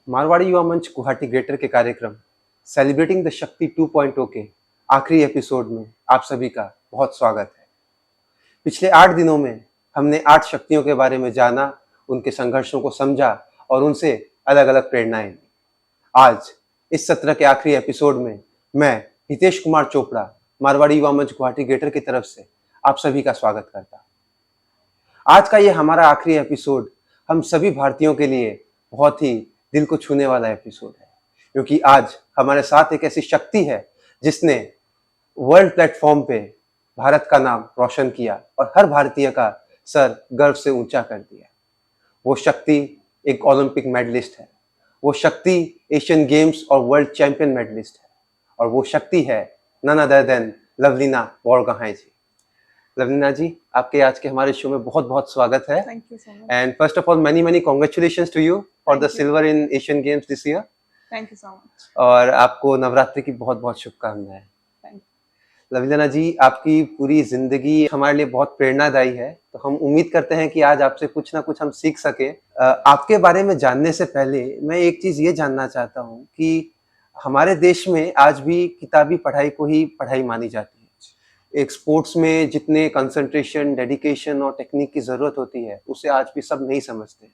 मारवाड़ी युवा मंच गुवाहाटी ग्रेटर के कार्यक्रम सेलिब्रेटिंग द शक्ति 2.0 के आखिरी एपिसोड में आप सभी का बहुत स्वागत है। पिछले 8 दिनों में हमने 8 शक्तियों के बारे में जाना, उनके संघर्षों को समझा और उनसे अलग अलग प्रेरणाएं ली। आज इस सत्र के आखिरी एपिसोड में मैं हितेश कुमार चोपड़ा मारवाड़ी युवा मंच गुवाहाटी ग्रेटर की तरफ से आप सभी का स्वागत करता। आज का ये हमारा आखिरी एपिसोड हम सभी भारतीयों के लिए बहुत ही दिल को छूने वाला एपिसोड है, क्योंकि आज हमारे साथ एक ऐसी शक्ति है जिसने वर्ल्ड प्लेटफॉर्म पे भारत का नाम रोशन किया और हर भारतीय का सर गर्व से ऊंचा कर दिया। वो शक्ति एक ओलंपिक मेडलिस्ट है, वो शक्ति एशियन गेम्स और वर्ल्ड चैंपियन मेडलिस्ट है, और वो शक्ति है none other than Lovlina Borgohain ji. Lovlina ji, आपके आज के हमारे शो में बहुत बहुत स्वागत है। Thank you so much. And first of all many congratulations to you for the silver in Asian Games this year. Thank you so much. और आपको नवरात्रि की बहुत बहुत शुभकामनाएं। Thank you. लवलीना जी, आपकी पूरी जिंदगी हमारे लिए बहुत प्रेरणादायी है, तो हम उम्मीद करते हैं कि आज आपसे कुछ ना कुछ हम सीख सके। आपके बारे में जानने से पहले मैं एक चीज ये जानना चाहता हूँ कि हमारे देश में आज भी किताबी पढ़ाई को ही पढ़ाई मानी जाती है। एक स्पोर्ट्स में जितने कंसंट्रेशन, डेडिकेशन और टेक्निक की जरूरत होती है, उसे आज भी सब नहीं समझते।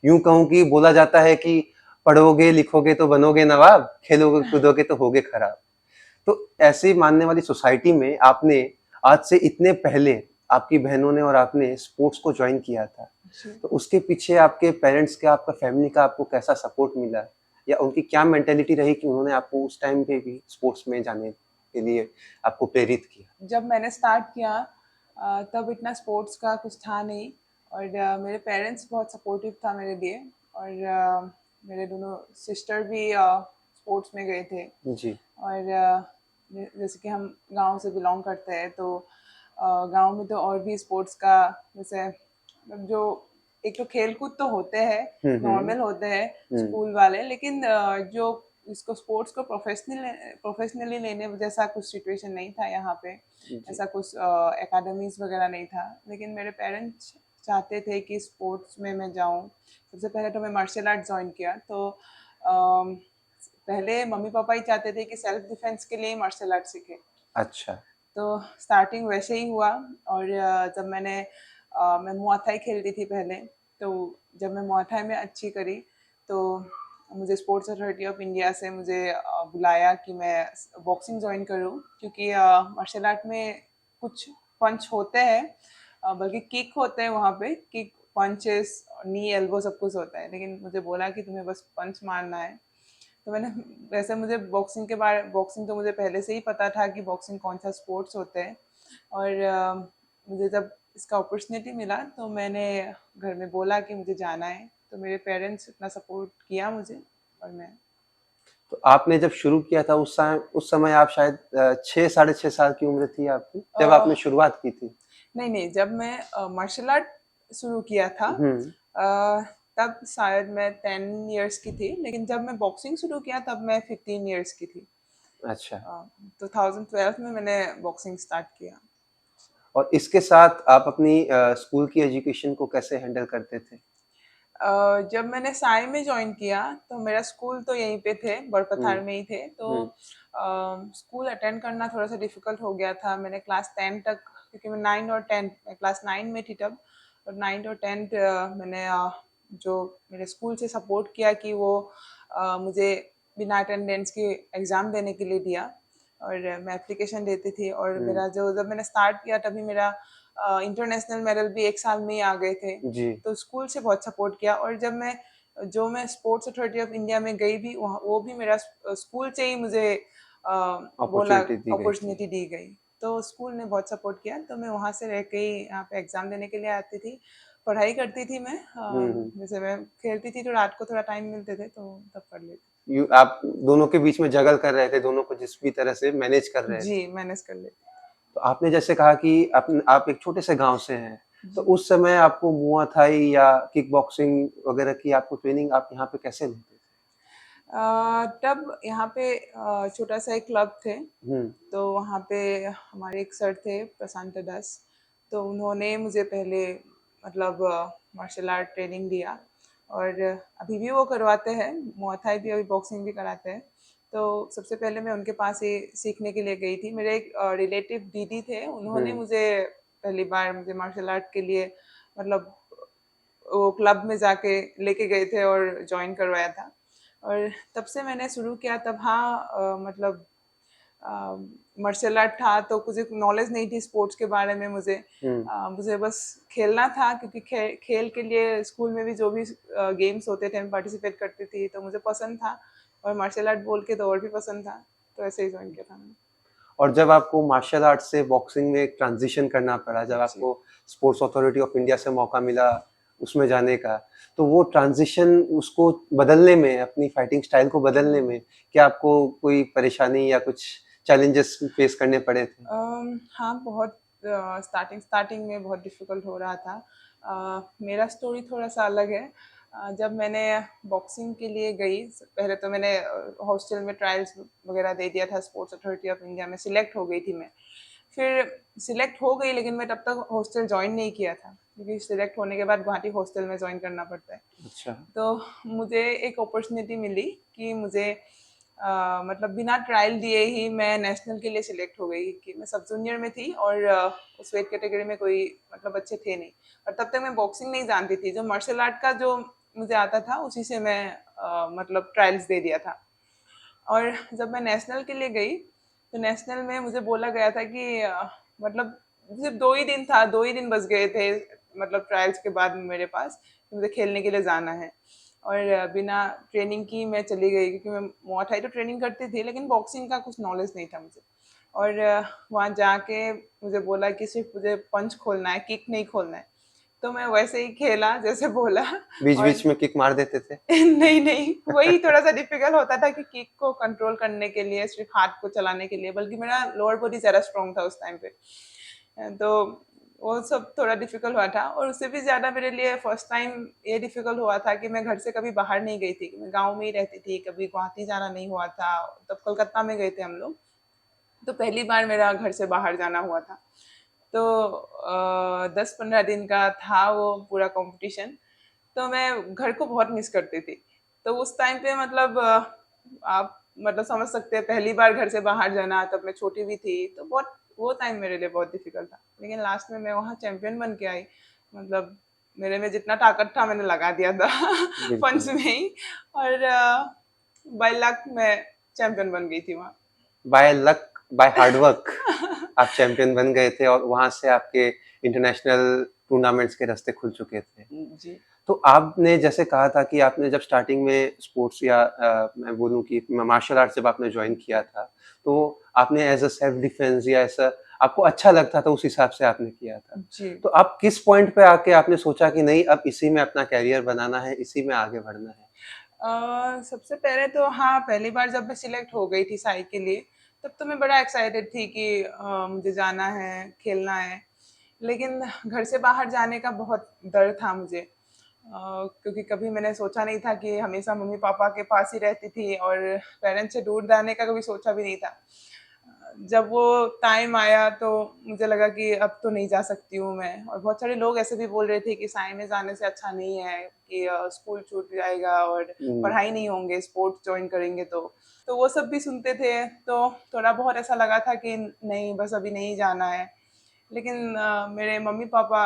यूं कहूं कि बोला जाता है कि पढ़ोगे लिखोगे तो बनोगे नवाब, खेलोगे कूदोगे तो होगे खराब। तो ऐसे मानने वाली सोसाइटी में आपने आज से इतने पहले आपकी बहनों ने और आपने स्पोर्ट्स को ज्वाइन किया था, तो उसके पीछे आपके पेरेंट्स का, आपका फैमिली का आपको कैसा सपोर्ट मिला, या उनकी क्या मेंटेलिटी रही कि उन्होंने आपको उस टाइम पे भी स्पोर्ट्स में जाने के लिए आपको प्रेरित किया? जब मैंने स्टार्ट किया तब इतना स्पोर्ट्स का कुछ था नहीं, और मेरे पेरेंट्स बहुत सपोर्टिव था मेरे लिए, और मेरे दोनों सिस्टर भी स्पोर्ट्स में गए थे जी। और जैसे कि हम गांव से बिलोंग करते हैं, तो गांव में तो और भी स्पोर्ट्स का जैसे जो एक तो खेल कूद तो होते हैं, नॉर्मल होते हैं स्कूल वाले, लेकिन जो इसको स्पोर्ट्स को प्रोफेशनली लेने जैसा कुछ सिचुएशन नहीं था यहाँ पे। ऐसा कुछ एकेडमीज वगैरह नहीं था, लेकिन मेरे पेरेंट्स चाहते थे कि स्पोर्ट्स में मैं जाऊँ। सबसे पहले तो मैं मार्शल आर्ट ज्वाइन किया, तो पहले मम्मी पापा ही चाहते थे कि सेल्फ डिफेंस के लिए मार्शल आर्ट सीखे। अच्छा। तो स्टार्टिंग वैसे ही हुआ, और जब मैं मुआ थाई खेलती थी पहले, तो जब मैं मुआ थाई में अच्छी करी तो मुझे स्पोर्ट्स अथॉरिटी ऑफ इंडिया से मुझे बुलाया कि मैं बॉक्सिंग ज्वाइन करूं, क्योंकि मार्शल आर्ट में कुछ पंच होते हैं, बल्कि किक होते हैं वहाँ पे, किक, पंचेस, नी, एल्बो सब कुछ होता है, लेकिन मुझे बोला कि तुम्हें बस पंच मारना है। तो मैंने, वैसे मुझे बॉक्सिंग तो मुझे पहले से ही पता था कि बॉक्सिंग कौन सा स्पोर्ट्स होते हैं, और मुझे जब इसका अपॉर्चुनिटी मिला तो मैंने घर में बोला कि मुझे जाना है, तो मेरे पेरेंट्स इतना सपोर्ट किया मुझे। और मैं, तो आपने जब शुरू किया था उस समय आप शायद 6-6.5 साल की उम्र थी आपकी जब आपने शुरुआत की थी? नहीं, जब मैं मार्शल आर्ट शुरू किया था तब शायद मैं 10 इयर्स की थी, लेकिन जब मैं बॉक्सिंग शुरू किया तब मैं 15 इयर्स की थी। अच्छा। 2012 में मैंने बॉक्सिंग स्टार्ट किया। और इसके साथ आप अपनी स्कूल की एजुकेशन को कैसे हैंडल करते थे? जब मैंने साई में ज्वाइन किया तो मेरा स्कूल तो यहीं पे थे, बड़पथार में ही थे, तो स्कूल अटेंड करना थोड़ा सा डिफिकल्ट हो गया था। मैंने क्लास 10 तक, क्योंकि मैं 9 और 10, मैं क्लास 9 में थी तब, और 9 और 10 मैंने जो मेरे स्कूल से सपोर्ट किया कि वो मुझे बिना अटेंडेंस के एग्ज़ाम देने के लिए दिया, और मैं एप्लीकेशन देती थी, और मेरा जब मैंने स्टार्ट किया तभी मेरा इंटरनेशनल मेडल भी एक साल में ही आ गए थे। जी। तो स्कूल से बहुत सपोर्ट किया, और जब मैं स्पोर्ट्स अथॉरिटी ऑफ इंडिया में गई भी, वो भी मेरा स्कूल से ही मुझे बोला, अपॉर्चुनिटी दी गई। तो स्कूल ने बहुत सपोर्ट किया, तो मैं वहाँ से रह के ही यहाँ पे एग्जाम देने के लिए आती थी, पढ़ाई करती थी मैं। जैसे मैं खेलती थी तो रात को थोड़ा टाइम मिलते थे तो तब कर लेती। आप दोनों के बीच में जगल कर रहे थे, दोनों को जिस भी तरह से मैनेज कर रहे थे। जी, मैनेज कर लेती। तो आपने जैसे कहा कि आप एक छोटे से गांव से हैं, तो उस समय आपको मुआ थाई या किक बॉक्सिंग वगैरह की आपको ट्रेनिंग आप यहाँ पे कैसे लेते थे? तब यहाँ पे छोटा सा एक क्लब थे, तो वहाँ पे हमारे एक सर थे, प्रशांत दास, तो उन्होंने मुझे पहले मतलब मार्शल आर्ट ट्रेनिंग दिया, और अभी भी वो करवाते हैं, मुआ थाई भी, अभी बॉक्सिंग भी कराते हैं। तो सबसे पहले मैं उनके पास ही सीखने के लिए गई थी। मेरे एक रिलेटिव दीदी थे, उन्होंने मुझे पहली बार मुझे मार्शल आर्ट के लिए मतलब वो क्लब में जाके लेके गए थे और ज्वाइन करवाया था। और तब से मैंने शुरू किया। तब हाँ मतलब मार्शल आर्ट था तो मुझे नॉलेज नहीं थी स्पोर्ट्स के बारे में। मुझे बस खेलना था, क्योंकि खेल के लिए स्कूल में भी जो भी गेम्स होते थे मैं पार्टिसिपेट करती थी, तो मुझे पसंद था। और मार्शल आर्ट बोल के तो और भी पसंद था, तो ऐसे ही ज्वाइन किया था मैंने। और जब आपको मार्शल आर्ट से बॉक्सिंग में एक ट्रांजिशन करना पड़ा, जब जी। आपको स्पोर्ट्स अथॉरिटी ऑफ इंडिया से मौका मिला उसमें जाने का, तो वो ट्रांजिशन उसको बदलने में, अपनी फाइटिंग स्टाइल को बदलने में क्या आपको कोई परेशानी या कुछ चैलेंजेस फेस करने पड़े थे? हाँ, बहुत स्टार्टिंग में बहुत डिफ़िकल्ट हो रहा था। मेरा स्टोरी थोड़ा-सा अलग है। जब मैंने बॉक्सिंग के लिए गई, पहले तो मैंने हॉस्टल में ट्रायल्स वगैरह दे दिया था, स्पोर्ट्स अथॉरिटी ऑफ इंडिया में सिलेक्ट हो गई थी मैं। फिर सिलेक्ट हो गई, लेकिन मैं तब तक हॉस्टल जॉइन नहीं किया था, क्योंकि सिलेक्ट होने के बाद गुवाहाटी हॉस्टल में जॉइन करना पड़ता है। अच्छा। तो मुझे एक अपॉर्चुनिटी मिली कि मुझे मतलब बिना ट्रायल दिए ही मैं नेशनल के लिए सिलेक्ट हो गई। कि मैं सब जूनियर में थी और उस वेट कैटेगरी में कोई मतलब अच्छे थे नहीं। और तब तक मैं बॉक्सिंग नहीं जानती थी, जो मार्शल आर्ट का जो मुझे आता था उसी से मैं मतलब ट्रायल्स दे दिया था। और जब मैं नेशनल के लिए गई, तो नेशनल में मुझे बोला गया था कि मतलब सिर्फ 2 ही दिन था, 2 ही दिन बस गए थे मतलब ट्रायल्स के बाद मेरे पास, कि मुझे खेलने के लिए जाना है। और बिना ट्रेनिंग की मैं चली गई, क्योंकि मैं मुआ थाई तो ट्रेनिंग करती थी, लेकिन बॉक्सिंग का कुछ नॉलेज नहीं था मुझे। और वहाँ जाके मुझे बोला कि सिर्फ मुझे पंच खोलना है, किक नहीं खोलना है। तो मैं वैसे ही खेला जैसे बोला। बीच और बीच में किक मार देते थे? नहीं नहीं, वही थोड़ा सा डिफिकल्ट होता था कि किक को कंट्रोल करने के लिए, सिर्फ हाथ को चलाने के लिए, बल्कि मेरा लोअर बॉडी ज्यादा स्ट्रांग था उस टाइम पे। तो वो सब थोड़ा डिफिकल्ट हुआ था। और उससे भी ज्यादा मेरे लिए फर्स्ट टाइम ये डिफिकल्ट हुआ था कि मैं घर से कभी बाहर नहीं गई थी। मैं गांव में ही रहती थी, कभी गुवाहाटी जाना नहीं हुआ था। तब कोलकाता में गए थे हम लोग, तो पहली बार मेरा घर से बाहर जाना हुआ था। तो 10-15 दिन का था वो पूरा कंपटीशन। तो मैं घर को बहुत मिस करती थी। तो उस टाइम पे मतलब आप मतलब समझ सकते हैं, पहली बार घर से बाहर जाना, तब मैं छोटी भी थी, तो बहुत वो टाइम मेरे लिए बहुत डिफिकल्ट था। लेकिन लास्ट में मैं वहाँ चैंपियन बन के आई। मतलब मेरे में जितना ताकत था मैंने लगा दिया था पंच बिल्कुल। में ही। और बाय लक मैं चैंपियन बन गई थी वहाँ। By luck, by hard work आप चैंपियन बन गए थे और वहां से आपके इंटरनेशनल टूर्नामेंट्स के रास्ते खुल चुके थे। जी। तो आपने जैसे कहा था कि आपने जब स्टार्टिंग में स्पोर्ट्स या मैं बोलूं कि मार्शल आर्ट जब आपने ज्वाइन किया था, तो आपने एज अ सेल्फ डिफेंस या ऐसा आपको अच्छा लगता था, उस हिसाब से आपने किया था। जी। तो आप किस पॉइंट पे आके आपने सोचा कि नहीं, अब इसी में अपना कैरियर बनाना है, इसी में आगे बढ़ना है? सबसे पहले तो हाँ, पहली बार जब मैं सिलेक्ट हो गई थी साई के लिए, तब तो मैं बड़ा एक्साइटेड थी कि मुझे जाना है, खेलना है। लेकिन घर से बाहर जाने का बहुत डर था मुझे, क्योंकि कभी मैंने सोचा नहीं था कि हमेशा मम्मी पापा के पास ही रहती थी, और पेरेंट्स से दूर जाने का कभी सोचा भी नहीं था। जब वो टाइम आया तो मुझे लगा कि अब तो नहीं जा सकती हूँ मैं। और बहुत सारे लोग ऐसे भी बोल रहे थे कि साई में जाने से अच्छा नहीं है, कि स्कूल छूट जाएगा और हम्म। पढ़ाई नहीं होंगे, स्पोर्ट्स ज्वाइन करेंगे तो वो सब भी सुनते थे। तो थोड़ा बहुत ऐसा लगा था कि नहीं, बस अभी नहीं जाना है। लेकिन मेरे मम्मी पापा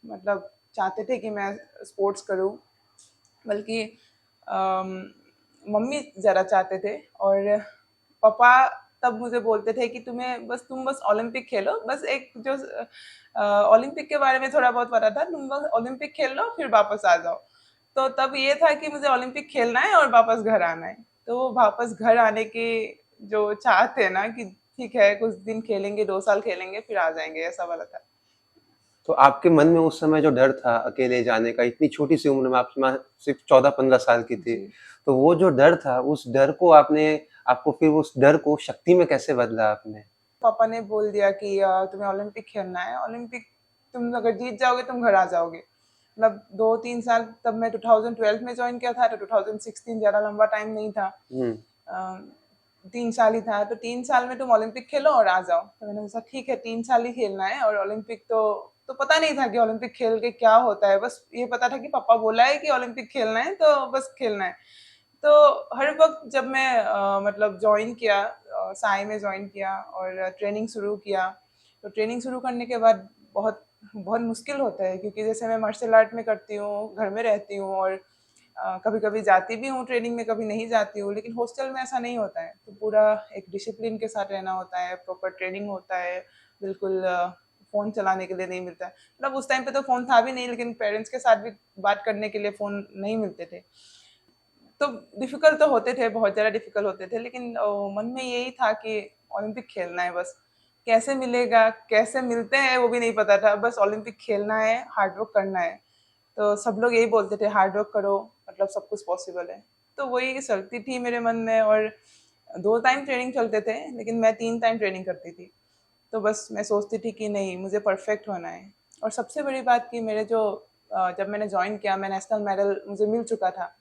मतलब चाहते थे कि मैं स्पोर्ट्स करूँ, बल्कि अम, मम्मी ज़्यादा चाहते थे। और पापा तब मुझे बोलते थे कि तुम बस ओलंपिक खेलो, बस एक जो ओलंपिक के बारे में थोड़ा बहुत पता था, तुम बस ओलंपिक खेल लो फिर वापस आ जाओ। तो तब ये था कि मुझे ओलंपिक खेलना है और वापस घर आना है। तो वो वापस घर आने की जो चाहत है ना, कि ठीक है कुछ दिन खेलेंगे, 2 साल खेलेंगे फिर आ जाएंगे, ऐसा वाला था। तो आपके मन में उस समय जो डर था अकेले जाने का, इतनी छोटी सी उम्र में, आप सिर्फ 14-15 साल की थी, जी। तो वो जो डर था, उस डर को आपको फिर उस डर को शक्ति में कैसे बदला आपने? पापा ने बोल दिया कि तुम्हें ओलंपिक खेलना है, ओलंपिक तुम अगर जीत जाओगे तुम घर आ जाओगे। मतलब 2-3 साल, तब मैं 2012 में ज्वाइन किया था, तो 2016 ज्यादा लंबा टाइम नहीं था। हम्म। 3 साल ही था, तो 3 साल में तुम ओलंपिक खेलो और आ जाओ। तो मैंने सोचा ठीक है, 3 साल ही खेलना है और ओलंपिक तो तो पता नहीं था कि ओलंपिक खेल के क्या होता है, बस ये पता था कि पापा बोला है कि ओलंपिक खेलना है तो बस खेलना है। तो हर वक्त जब मैं मतलब ज्वाइन किया, साई में ज्वाइन किया और ट्रेनिंग शुरू किया, तो ट्रेनिंग शुरू करने के बाद बहुत बहुत मुश्किल होता है, क्योंकि जैसे मैं मार्शल आर्ट में करती हूँ, घर में रहती हूँ और कभी कभी जाती भी हूँ ट्रेनिंग में, कभी नहीं जाती हूँ, लेकिन हॉस्टल में ऐसा नहीं होता है। तो पूरा एक डिसिप्लिन के साथ रहना होता है, प्रॉपर ट्रेनिंग होता है, बिल्कुल फ़ोन चलाने के लिए नहीं मिलता है। मतलब उस टाइम पे तो फ़ोन था भी नहीं, लेकिन पेरेंट्स के साथ भी बात करने के लिए फ़ोन नहीं मिलते थे। तो डिफिकल्ट तो होते थे, बहुत ज़्यादा डिफिकल्ट होते थे, लेकिन मन में यही था कि ओलंपिक खेलना है बस। कैसे मिलेगा, कैसे मिलते हैं वो भी नहीं पता था, बस ओलंपिक खेलना है, हार्ड वर्क करना है। तो सब लोग यही बोलते थे, हार्ड वर्क करो, मतलब सब कुछ पॉसिबल है। तो वही चलती थी मेरे मन में, और 2 टाइम ट्रेनिंग चलते थे, लेकिन मैं 3 टाइम ट्रेनिंग करती थी। तो बस मैं सोचती थी कि नहीं, मुझे परफेक्ट होना है। और सबसे बड़ी बात कि मेरे जो जब मैंने जॉइन किया, मैं नेशनल मेडल मुझे मिल चुका था।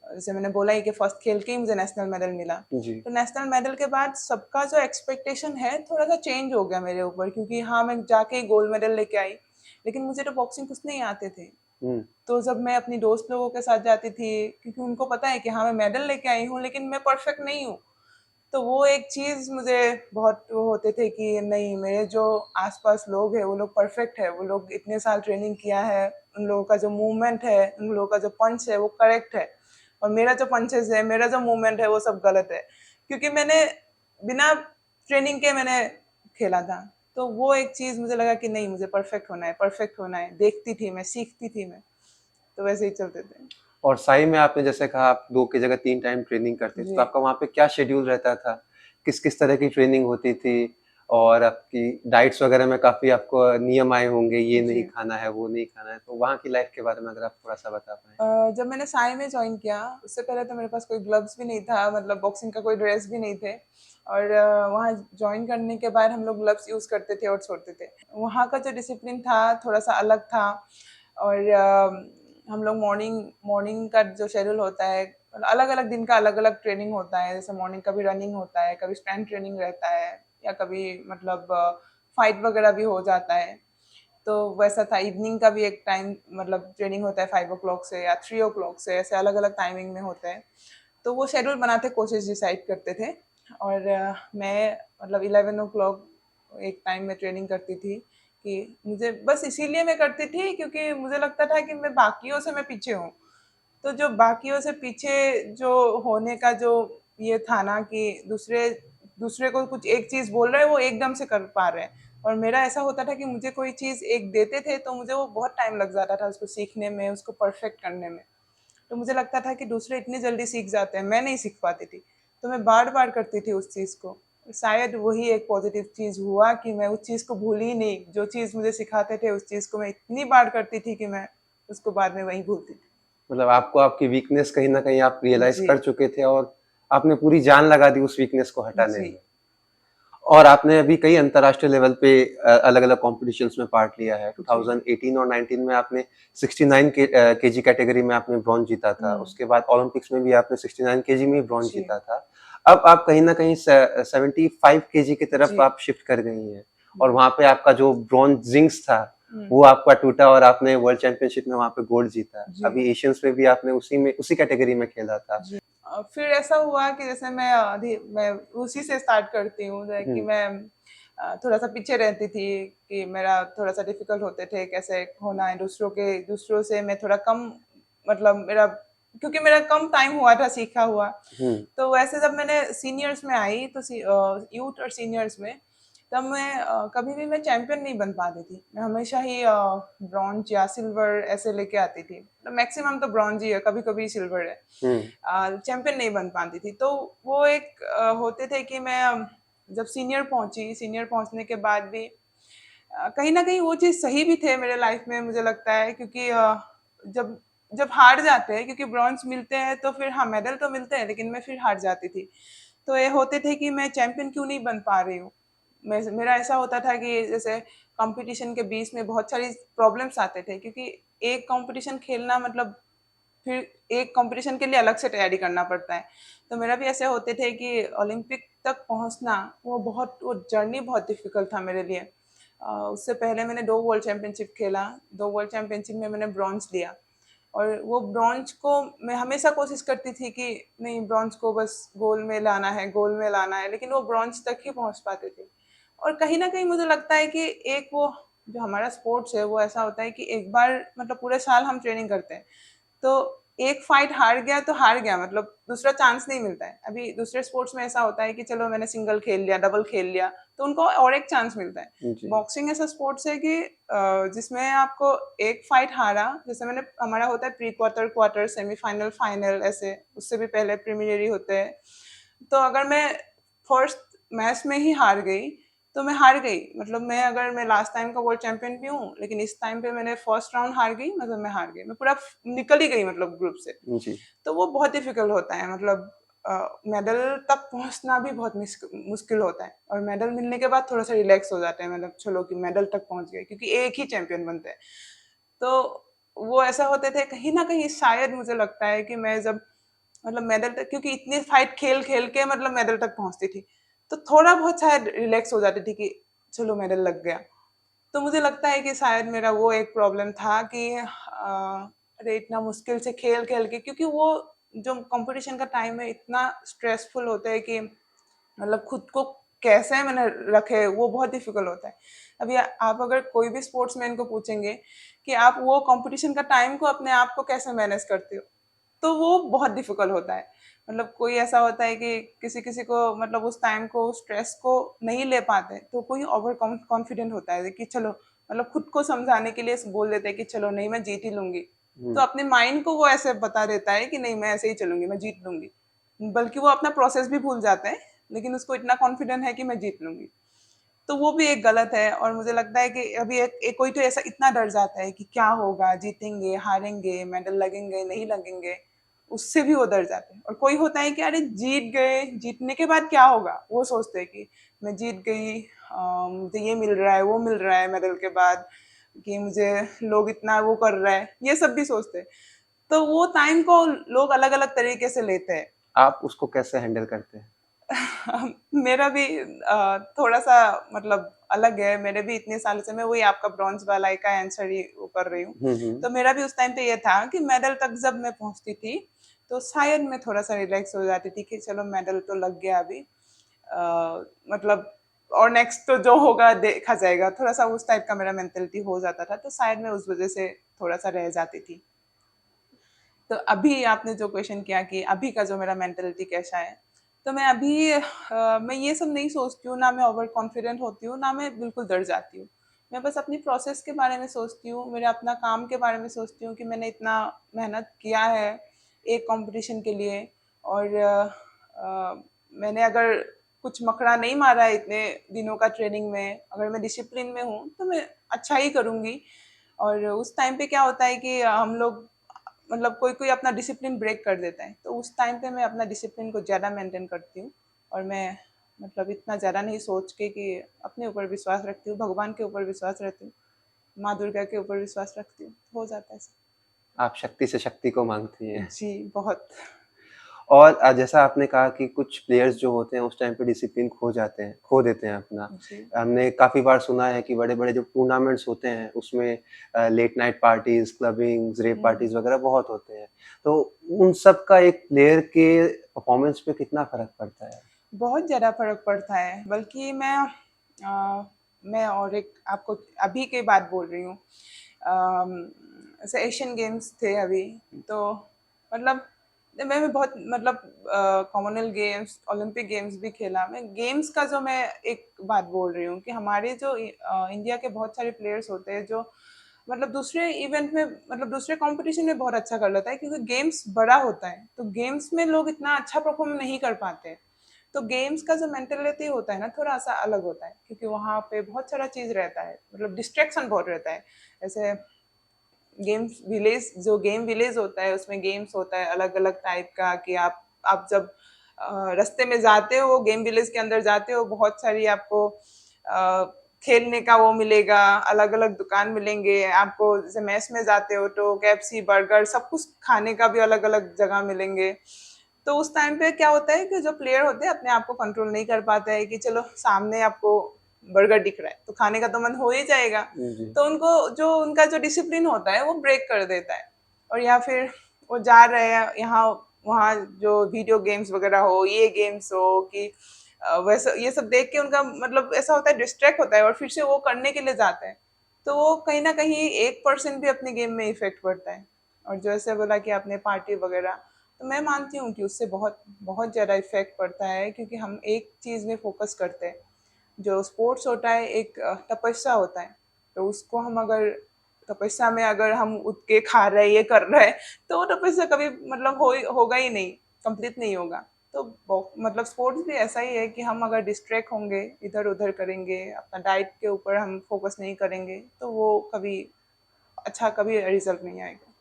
जैसे मैंने बोला ही कि फर्स्ट खेल के ही मुझे नेशनल मेडल मिला। जी। तो नेशनल मेडल के बाद सबका जो एक्सपेक्टेशन है थोड़ा सा चेंज हो गया मेरे ऊपर, क्योंकि हाँ, मैं जाके ही गोल्ड मेडल लेके आई, लेकिन मुझे तो बॉक्सिंग कुछ नहीं आते थे। हुँ। तो जब मैं अपनी दोस्त लोगों के साथ जाती थी, क्योंकि उनको पता है कि हाँ, मैं मेडल लेके आई हूँ, लेकिन मैं परफेक्ट नहीं हूँ। तो वो एक चीज़ मुझे बहुत वो होते थे कि नहीं, मेरे जो आसपास लोग हैं वो लोग परफेक्ट है, वो लोग इतने साल ट्रेनिंग किया है, उन लोगों का जो मूवमेंट है, उन लोगों का जो पंच है वो करेक्ट है, और मेरा जो पंचेस है, मेरा जो मूवमेंट है वो सब गलत है, क्योंकि मैंने बिना ट्रेनिंग के मैंने खेला था। तो वो एक चीज़ मुझे लगा कि नहीं, मुझे परफेक्ट होना है, परफेक्ट होना है। देखती थी मैं, सीखती थी मैं, तो वैसे ही चलते थे। और साई में आपने जैसे कहा आप 2 की जगह 3 टाइम ट्रेनिंग करते थे, जी। तो आपका वहाँ पे क्या शेड्यूल रहता था? किस-किस तरह की ट्रेनिंग होती थी? और आपकी डाइट्स वगैरह में काफ़ी आपको नियम आए होंगे, ये नहीं जी। खाना है, वो नहीं खाना है, तो वहाँ की लाइफ के बारे में अगर आप थोड़ा-सा बता पाएँ? जब मैंने साई में ज्वाइन किया, उससे पहले तो मेरे पास कोई ग्लव्स भी नहीं था, मतलब बॉक्सिंग का कोई ड्रेस भी नहीं थे, और वहाँ ज्वाइन करने के बाद हम लोग ग्लव्स यूज़ करते थे और छोड़ते थे। वहाँ का जो डिसिप्लिन था थोड़ा सा अलग था, और हम लोग मॉर्निंग मॉर्निंग का जो शेड्यूल होता है, अलग अलग दिन का अलग अलग ट्रेनिंग होता है। जैसे मॉर्निंग कभी रनिंग होता है, कभी स्ट्रेंथ ट्रेनिंग रहता है, या कभी मतलब फाइट वगैरह भी हो जाता है। तो वैसा था, इवनिंग का भी एक टाइम मतलब ट्रेनिंग होता है 5 o'clock से या 3 o'clock से, ऐसे अलग अलग टाइमिंग में होता है। तो वो शेड्यूल बनाते कोचेस डिसाइड करते थे, और मैं मतलब 11 o'clock एक टाइम में ट्रेनिंग करती थी, कि मुझे बस इसीलिए मैं करती थी क्योंकि मुझे लगता था कि मैं बाकियों से मैं पीछे हूँ। तो जो बाकियों से पीछे जो होने का जो ये था ना, कि दूसरे दूसरे को कुछ एक चीज़ बोल रहे हैं, वो एकदम से कर पा रहे हैं, और मेरा ऐसा होता था कि मुझे कोई चीज़ एक देते थे तो मुझे वो बहुत टाइम लग जाता था उसको सीखने में, उसको परफेक्ट करने में। तो मुझे लगता था कि दूसरे इतनी जल्दी सीख जाते हैं, मैं नहीं सीख पाती थी। तो मैं बार-बार करती थी उस चीज़ को। शायद वही एक पॉज़िटिव चीज़ हुआ कि मैं उस चीज़ को भूली ही नहीं। जो चीज़ मुझे सिखाते थे, उस चीज़ को मैं इतनी बार करती थी कि मैं उसको बाद में वहीं भूलती थी। मतलब आपको आपकी वीकनेस कहीं न कहीं आप रियलाइज़ जी, कर चुके थे और आपने पूरी जान लगा दी उस वीकनेस को हटाने जी, में। और आपने अभी कई अंतर्राष्ट्रीय लेवल पे अलग-अलग कॉम्पिटिशन्स में पार्ट लिया है। जी। 2018 और 19 में आपने 69 केजी कैटेगरी में आपने ब्रॉन्ज जीता था। हुँ, उसके बाद ओलंपिक्स में भी आपने 69 केजी में ही ब्रॉन्ज जी, जीता था। अब आप कहीं न कहीं 75 केजी की तरफ जी, आप शिफ्ट कर गई हैं और जी। वहाँ पे आपका जो ब्रॉन्ज जिंक्स था, हुँ, वो आपका टूटा और आपने वर्ल्ड चैंपियनशिप में वहाँ पे गोल्ड जीता। जी, अभी एशियंस में भी आपने उसी कैटेगरी में खेला था। जी। फिर ऐसा हुआ कि जैसे मैं उसी से स्टार्ट करती हूँ, कि हुँ, मैं थोड़ा-सा पीछे रहती थी, कि मेरा थोड़ा-सा डिफ़िकल्ट होते थे, कैसे होना है दूसरों से मैं थोड़ा कम, मतलब मेरा, क्योंकि मेरा कम टाइम हुआ था सीखा हुआ। हुँ, तो वैसे जब मैंने सीनियर्स में आई, तो यूथ और सीनियर्स में, तब मैं कभी भी मैं चैंपियन नहीं बन पाती थी। मैं हमेशा ही ब्रॉन्ज या सिल्वर ऐसे लेके आती थी। तो मैक्सिमम तो ब्रॉन्ज ही है, कभी-कभी सिल्वर है। हुँ, चैंपियन नहीं बन पाती थी। तो वो एक होते थे कि मैं जब सीनियर पहुँची, सीनियर पहुँचने के बाद भी कहीं न कहीं वो चीज़ सही भी थे मेरे लाइफ में, मुझे लगता है, क्योंकि जब जब हार जाते हैं, क्योंकि ब्रॉन्ज मिलते हैं तो फिर हाँ, मेडल तो मिलते हैं, लेकिन मैं फिर हार जाती थी। तो ये होते थे कि मैं चैंपियन क्यों नहीं बन पा रही हूँ। मेरा ऐसा होता था कि जैसे कॉम्पिटिशन के बीच में बहुत सारी प्रॉब्लम्स आते थे, क्योंकि एक कॉम्पिटिशन खेलना मतलब फिर एक कॉम्पिटिशन के लिए अलग से तैयारी करना पड़ता है। तो मेरा भी ऐसे होते थे कि ओलंपिक तक पहुँचना, वो जर्नी बहुत डिफ़िकल्ट था मेरे लिए। उससे पहले मैंने 2 वर्ल्ड चैंपियनशिप खेला, 2 वर्ल्ड चैंपियनशिप में मैंने ब्रॉन्ज लिया और वो ब्रॉन्ज को मैं हमेशा कोशिश करती थी कि नहीं ब्रॉन्ज को बस गोल्ड में लाना है, गोल्ड में लाना है, लेकिन वो ब्रॉन्ज तक ही पहुंच पाते थे। और कहीं ना कहीं मुझे लगता है कि एक वो जो हमारा स्पोर्ट्स है वो ऐसा होता है कि एक बार मतलब पूरे साल हम ट्रेनिंग करते हैं, तो एक फाइट हार गया तो हार गया, मतलब दूसरा चांस नहीं मिलता है। अभी दूसरे स्पोर्ट्स में ऐसा होता है कि चलो मैंने सिंगल खेल लिया, डबल खेल लिया, तो उनको और एक चांस मिलता है। जी। बॉक्सिंग ऐसा स्पोर्ट्स है कि जिसमें आपको एक फाइट हारा, जैसे मैंने हमारा होता है pre quarter, quarter, semifinal, final, ऐसे उससे भी पहले प्रीलिमिनरी होते हैं। तो अगर मैं फर्स्ट मैच में ही हार गई तो मैं हार गई, मतलब मैं लास्ट टाइम का वर्ल्ड चैंपियन भी हूँ, लेकिन इस टाइम पे मैंने फर्स्ट राउंड हार गई, मतलब मैं हार गई, मैं पूरा निकल ही गई मतलब ग्रुप से। जी। तो वो बहुत डिफिकल्ट होता है, मतलब मेडल तक पहुंचना भी बहुत मुश्किल होता है, और मेडल मिलने के बाद थोड़ा सा रिलैक्स हो जाते हैं, मतलब चलो कि मेडल तक पहुंच गए, क्योंकि एक ही चैंपियन बनते हैं। तो वो ऐसा होते थे, कहीं ना कहीं शायद मुझे लगता है कि मैं जब मतलब मेडल तक, क्योंकि इतनी फाइट खेल खेल के मतलब मेडल तक पहुंचती थी, तो थोड़ा बहुत शायद रिलैक्स हो जाती थी कि चलो मेडल लग गया। तो मुझे लगता है कि शायद मेरा वो एक प्रॉब्लम था कि अरे इतना मुश्किल से खेल खेल के, क्योंकि वो जो कंपटीशन का टाइम है इतना स्ट्रेसफुल होता है कि मतलब खुद को कैसे मैंने रखे वो बहुत डिफिकल्ट होता है। अभी आप अगर कोई भी स्पोर्ट्समैन को पूछेंगे कि आप वो कंपटीशन का टाइम को अपने आप को कैसे मैनेज करते हो, तो वो बहुत डिफिकल्ट होता है। मतलब कोई ऐसा होता है कि किसी किसी को मतलब उस टाइम को स्ट्रेस को नहीं ले पाते, तो कोई ओवर कॉन्फिडेंट होता है कि चलो मतलब खुद को समझाने के लिए बोल देते हैं कि चलो नहीं मैं जीत ही लूंगी, तो अपने माइंड को वो ऐसे बता देता है कि नहीं मैं ऐसे ही चलूंगी, मैं जीत लूंगी, बल्कि वो अपना प्रोसेस भी भूल जाता है, लेकिन उसको इतना कॉन्फिडेंट है कि मैं जीत लूंगी। तो वो भी एक गलत है, और मुझे लगता है कि अभी एक कोई तो ऐसा इतना डर जाता है कि क्या होगा, जीतेंगे हारेंगे, मेडल लगेंगे नहीं लगेंगे, उससे भी वो डर जाते हैं। और कोई होता है कि अरे जीत गए, जीतने के बाद क्या होगा, वो सोचते हैं कि मैं जीत गई, मुझे ये मिल रहा है वो मिल रहा है मेडल के बाद, कि मुझे लोग इतना वो कर रहा है, ये सब भी सोचते हैं। तो वो टाइम को लोग अलग अलग तरीके से लेते हैं। आप उसको कैसे हैंडल करते हैं? मेरा भी थोड़ा सा मतलब अलग है, मेरे भी इतने साल से मैं वही आपका ब्रॉन्ज वाला का आंसर ही वो कर रही हूँ। हम्म। तो मेरा भी उस टाइम पे ये था कि मेडल तक जब मैं पहुंचती थी तो शायद मैं थोड़ा सा रिलैक्स हो जाती थी कि चलो मेडल तो लग गया अभी, मतलब और नेक्स्ट तो जो होगा देखा जाएगा, थोड़ा सा उस टाइप का मेरा मेंटेलिटी हो जाता था, तो शायद मैं उस वजह से थोड़ा सा रह जाती थी। तो अभी आपने जो क्वेश्चन किया कि अभी का जो मेरा मेंटेलिटी कैसा है, तो मैं अभी मैं ये सब नहीं सोचती हूँ, ना मैं ओवर कॉन्फिडेंट होती हूँ, ना मैं बिल्कुल डर जाती हूँ। मैं बस अपनी प्रोसेस के बारे में सोचती हूँ, मेरे अपना काम के बारे में सोचती हूँ कि मैंने इतना मेहनत किया है एक कंपटीशन के लिए, और मैंने अगर कुछ मकड़ा नहीं मारा है इतने दिनों का ट्रेनिंग में, अगर मैं डिसिप्लिन में हूँ तो मैं अच्छा ही करूँगी। और उस टाइम पे क्या होता है कि हम लोग मतलब कोई कोई अपना डिसिप्लिन ब्रेक कर देता है, तो उस टाइम पे मैं अपना डिसिप्लिन को ज़्यादा मेंटेन करती हूँ, और मैं मतलब इतना ज़्यादा नहीं सोच के कि अपने ऊपर विश्वास रखती हूँ, भगवान के ऊपर विश्वास रखती हूँ, माँ दुर्गा के ऊपर विश्वास रखती हूँ, हो जाता है सब। आप शक्ति से शक्ति को मांगती हैं। जी बहुत। और जैसा आपने कहा कि कुछ प्लेयर्स जो होते हैं उस टाइम पे डिसिप्लिन खो जाते हैं, खो देते हैं अपना। जी। हमने काफ़ी बार सुना है कि बड़े-बड़े जो टूर्नामेंट्स होते हैं उसमें लेट नाइट पार्टीज़, क्लबिंग्स, रेव पार्टीज़ वगैरह बहुत होते हैं। तो उन सब का एक प्लेयर के परफॉर्मेंस पे कितना फ़र्क पड़ता है? बहुत ज़्यादा फर्क पड़ता है, बल्कि मैं और एक आपको अभी की बात बोल रही हूँ। ऐसे एशियन गेम्स थे अभी, तो मतलब मैं बहुत मतलब कॉमनवेल्थ गेम्स, ओलंपिक गेम्स भी खेला। मैं गेम्स का जो मैं एक बात बोल रही हूँ कि हमारे जो इंडिया के बहुत सारे प्लेयर्स होते हैं जो मतलब दूसरे इवेंट में मतलब दूसरे कंपटीशन में बहुत अच्छा कर लेता है, क्योंकि गेम्स बड़ा होता है, तो गेम्स में लोग इतना अच्छा परफॉर्म नहीं कर पाते। तो गेम्स का जो मेंटेलिटी होता है ना थोड़ा सा अलग होता है, क्योंकि वहाँ पे बहुत सारा चीज रहता है, मतलब डिस्ट्रैक्शन बहुत रहता है। ऐसे गेम्स विलेज, जो गेम विलेज होता है उसमें गेम्स होता है अलग अलग टाइप का, कि आप जब रास्ते में जाते हो, गेम विलेज के अंदर जाते हो, बहुत सारी आपको अ, खेलने का वो मिलेगा, अलग अलग दुकान मिलेंगे आपको। जैसे मैस में जाते हो तो केएफसी, बर्गर, सब कुछ खाने का भी अलग अलग जगह मिलेंगे। तो उस टाइम पे क्या होता है कि जो प्लेयर होते हैं अपने आप को कंट्रोल नहीं कर पाते हैं कि चलो सामने आपको बर्गर दिख रहा है तो खाने का तो मन हो ही जाएगा। जी। तो उनको जो उनका जो डिसिप्लिन होता है वो ब्रेक कर देता है। और या फिर वो जा रहे हैं यहाँ वहाँ, जो वीडियो गेम्स वगैरह हो, ये गेम्स हो कि वैसा ये सब देख के उनका मतलब ऐसा होता है, डिस्ट्रैक्ट होता है और फिर से वो करने के लिए जाते हैं। तो वो कहीं ना कहीं 1% भी अपने गेम में इफेक्ट पड़ता है। और जैसे बोला कि आपने पार्टी वगैरह, तो मैं मानती हूँ कि उससे बहुत बहुत ज़्यादा इफेक्ट पड़ता है, क्योंकि हम एक चीज़ में फोकस करते हैं। जो स्पोर्ट्स होता है एक तपस्या होता है, तो उसको हम अगर तपस्या में अगर हम उठ के खा रहे हैं, ये कर रहे हैं, तो वो तपस्या कभी मतलब होगा ही नहीं, कंप्लीट नहीं होगा। तो मतलब स्पोर्ट्स भी ऐसा ही है कि हम अगर डिस्ट्रैक्ट होंगे, इधर उधर करेंगे, अपना डाइट के ऊपर हम फोकस नहीं करेंगे, तो वो कभी अच्छा कभी रिजल्ट नहीं आएगा।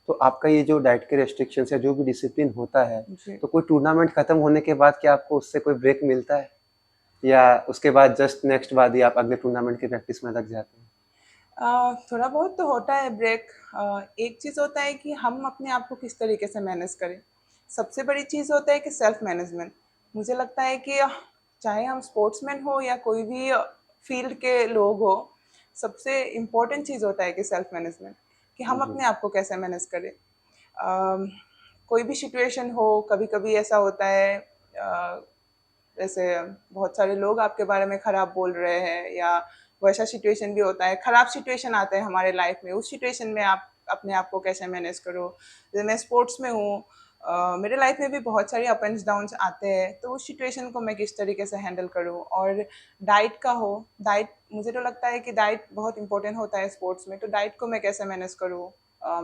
तो आपका ये जो डाइट के रेस्ट्रिक्शंस या जो भी डिसिप्लिन होता है, जी। तो कोई टूर्नामेंट खत्म होने के बाद क्या आपको उससे कोई ब्रेक मिलता है, या उसके बाद जस्ट नेक्स्ट बाद ही आप अगले टूर्नामेंट की प्रैक्टिस में लग जाते हैं? थोड़ा बहुत तो होता है ब्रेक। एक चीज़ होता है कि हम अपने आप को किस तरीके से मैनेज करें। सबसे बड़ी चीज़ होता है कि सेल्फ मैनेजमेंट। मुझे लगता है कि चाहे हम स्पोर्ट्समैन हो या कोई भी फील्ड के लोग हो, सबसे इम्पोर्टेंट चीज़ होता है कि सेल्फ मैनेजमेंट, कि हम जी। अपने आप को कैसे मैनेज करें। अम, कोई भी सिचुएशन हो, कभी कभी ऐसा होता है जैसे बहुत सारे लोग आपके बारे में खराब बोल रहे हैं, या वैसा सिचुएशन भी होता है, खराब सिचुएशन आते हैं हमारे लाइफ में। उस सिचुएशन में आप अपने आप को कैसे मैनेज करो। जैसे मैं स्पोर्ट्स में हूँ, मेरे लाइफ में भी बहुत सारी अप एंड डाउन्स आते हैं, तो उस सिचुएशन को मैं किस तरीके से हैंडल करूँ। और डाइट का हो, डाइट मुझे तो लगता है कि डाइट बहुत इंपॉर्टेंट होता है स्पोर्ट्स में, तो डाइट को मैं कैसे मैनेज करूँ,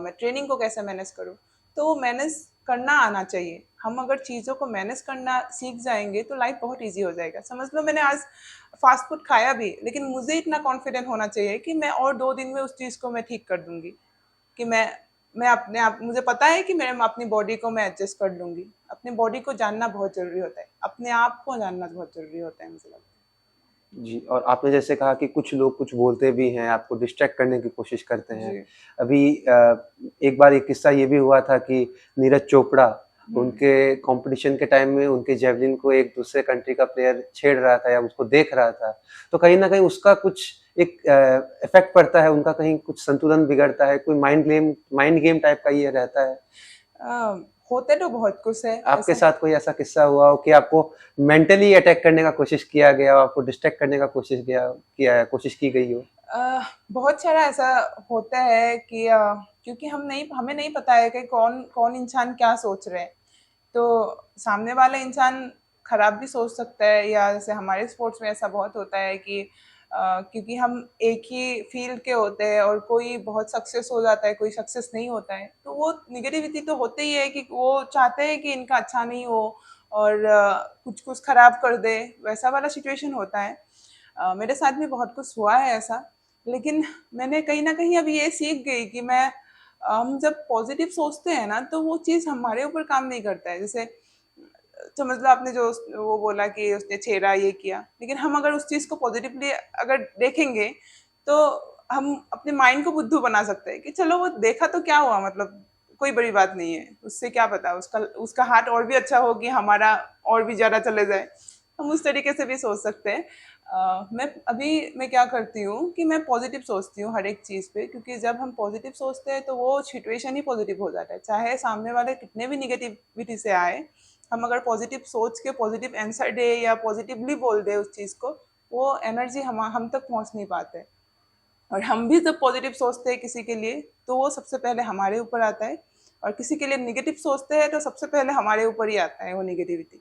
मैं ट्रेनिंग को कैसे मैनेज करूँ, तो वो मैनेज करना आना चाहिए। हम अगर चीज़ों को मैनेज करना सीख जाएंगे तो लाइफ बहुत इजी हो जाएगा। समझ लो मैंने आज फास्ट फूड खाया भी, लेकिन मुझे इतना कॉन्फिडेंट होना चाहिए कि मैं और 2 दिन में उस चीज़ को मैं ठीक कर दूंगी, कि मैं अपने आप, मुझे पता है कि मैं अपनी बॉडी को मैं एडजस्ट कर लूंगी। अपनी बॉडी को जानना बहुत ज़रूरी होता है, अपने आप को जानना बहुत ज़रूरी होता है, मुझे लगता जी, और आपने जैसे कहा कि कुछ लोग कुछ बोलते भी हैं, आपको डिस्ट्रैक्ट करने की कोशिश करते है। हैं। जी। अभी एक बार एक किस्सा ये भी हुआ था कि नीरज चोपड़ा, उनके कंपटीशन के टाइम में उनके जेवलिन को एक दूसरे कंट्री का प्लेयर छेड़ रहा था या उसको देख रहा था। तो कहीं न कहीं उसका कुछ एक इफ़ेक्ट पड़ता है, उनका कहीं कुछ संतुलन बिगड़ता है, कोई माइंड गेम टाइप का ये रहता है। अ, होते तो बहुत कुछ है आपके ऐसा। साथ कोई ऐसा किस्सा हुआ हो कि आपको मेंटली अटैक करने का कोशिश किया गया हो, आपको डिस्ट्रैक्ट करने का कोशिश की गई हो? बहुत सारा ऐसा होता है कि क्योंकि हमें नहीं पता है कि कौन कौन इंसान क्या सोच रहे हैं। तो सामने वाला इंसान खराब भी सोच सकता है, या जैसे हमारे स्पोर्ट्स में ऐसा बहुत होता है कि क्योंकि हम एक ही फील्ड के होते हैं और कोई बहुत सक्सेस हो जाता है, कोई सक्सेस नहीं होता है, तो वो निगेटिविटी तो होते ही है कि वो चाहते हैं कि इनका अच्छा नहीं हो और कुछ कुछ खराब कर दे, वैसा वाला सिचुएशन होता है। मेरे साथ भी बहुत कुछ हुआ है ऐसा। लेकिन मैंने कहीं ना कहीं अभी ये सीख गई कि मैं हम जब पॉजिटिव सोचते हैं ना, तो वो चीज़ हमारे ऊपर काम नहीं करता है। जैसे तो मतलब आपने जो वो बोला कि उसने छेड़ा ये किया, लेकिन हम अगर उस चीज़ को पॉजिटिवली अगर देखेंगे, तो हम अपने माइंड को बुद्धू बना सकते हैं कि चलो वो देखा तो क्या हुआ, मतलब कोई बड़ी बात नहीं है, उससे क्या पता उसका उसका हाथ और भी अच्छा हो कि हमारा और भी ज़्यादा चले जाए। हम उस तरीके से भी सोच सकते हैं। मैं क्या करती हूँ कि मैं पॉजिटिव सोचती हूँ हर एक चीज़ पे, क्योंकि जब हम पॉजिटिव सोचते हैं तो वो सिचुएशन ही पॉजिटिव हो जाता है, चाहे सामने वाले कितने भी निगेटिविटी से आए। हम अगर पॉजिटिव सोच के पॉजिटिव आंसर दे या पॉजिटिवली बोल दे उस चीज़ को, वो एनर्जी हम तक पहुंच नहीं पाते। और हम भी जब पॉजिटिव सोचते हैं किसी के लिए, तो वो सबसे पहले हमारे ऊपर आता है। और किसी के लिए निगेटिव सोचते हैं तो सबसे पहले हमारे ऊपर ही आता है वो निगेटिविटी।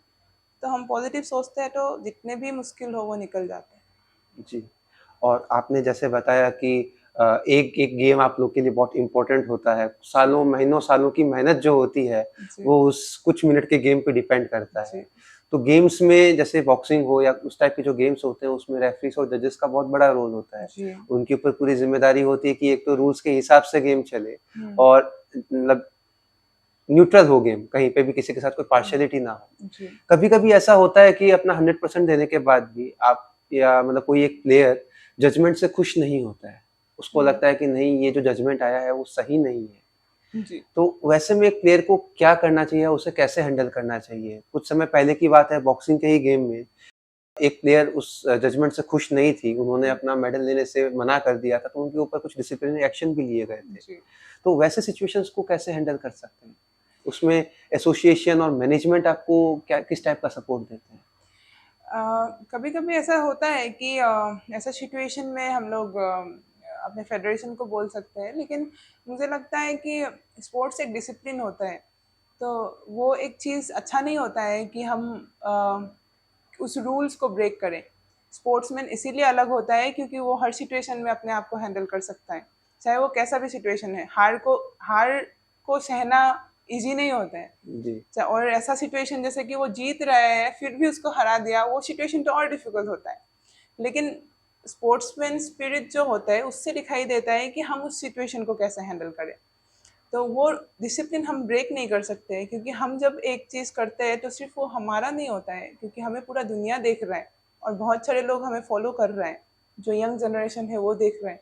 तो हम पॉजिटिव सोचते हैं तो जितने भी मुश्किल हो वो निकल जाते हैं। जी। और आपने जैसे बताया कि एक-एक गेम आप लोग के लिए बहुत इम्पोर्टेंट होता है। सालों, महीनों, सालों की मेहनत जो होती है, जी। वो उस कुछ मिनट के गेम पे डिपेंड करता है। जी। तो गेम्स में जैसे बॉक्सिंग हो या उस टाइप के जो गेम्स होते हैं, उसमें रेफरीज और जजेस का बहुत बड़ा रोल होता है। जी। उनके ऊपर पूरी ज़िम्मेदारी होती है कि एक तो रूल्स के हिसाब से गेम चले, हम्म। और मतलब न्यूट्रल हो गेम, कहीं पे भी किसी के साथ कोई पार्शियलिटी ना हो। जी। कभी-कभी ऐसा होता है कि अपना 100% देने के बाद भी आप या मतलब कोई एक प्लेयर जजमेंट से खुश नहीं होता है। उसको हम्म। लगता है कि नहीं, ये जो जजमेंट आया है वो सही नहीं है। जी। तो वैसे में एक प्लेयर को क्या करना चाहिए, उसे कैसे हैंडल करना चाहिए? कुछ समय पहले की बात है, बॉक्सिंग के ही गेम में एक प्लेयर उस जजमेंट से खुश नहीं थी, उन्होंने अपना मेडल लेने से मना कर दिया था, तो उनके ऊपर कुछ डिसिप्लिनरी एक्शन भी लिए गए थे। जी। तो वैसे सिचुएशंस को कैसे हैंडल कर सकते हैं? उसमें एसोसिएशन और मैनेजमेंट आपको क्या किस टाइप का सपोर्ट देते हैं? कभी कभी ऐसा होता है कि ऐसा सिचुएशन में हम लोग अपने फेडरेशन को बोल सकते हैं, लेकिन मुझे लगता है कि स्पोर्ट्स एक डिसिप्लिन होता है। तो वो एक चीज़ अच्छा नहीं होता है कि हम उस रूल्स को ब्रेक करें। स्पोर्ट्समैन इसीलिए अलग होता है क्योंकि वो हर सिचुएशन में अपने आप को हैंडल कर सकता है, चाहे वो कैसा भी सिचुएशन है। हार को सहना इजी नहीं होता है। जी, और ऐसा सिचुएशन जैसे कि वो जीत रहे हैं फिर भी उसको हरा दिया, वो सिचुएशन तो और डिफिकल्ट होता है। लेकिन स्पोर्ट्समैन स्पिरिट जो होता है उससे दिखाई देता है कि हम उस सिचुएशन को कैसे हैंडल करें। तो वो डिसिप्लिन हम ब्रेक नहीं कर सकते, क्योंकि हम जब एक चीज़ करते हैं तो सिर्फ वो हमारा नहीं होता है, क्योंकि हमें पूरा दुनिया देख रहा है और बहुत सारे लोग हमें फॉलो कर रहे हैं, जो यंग जनरेशन है वो देख रहे हैं।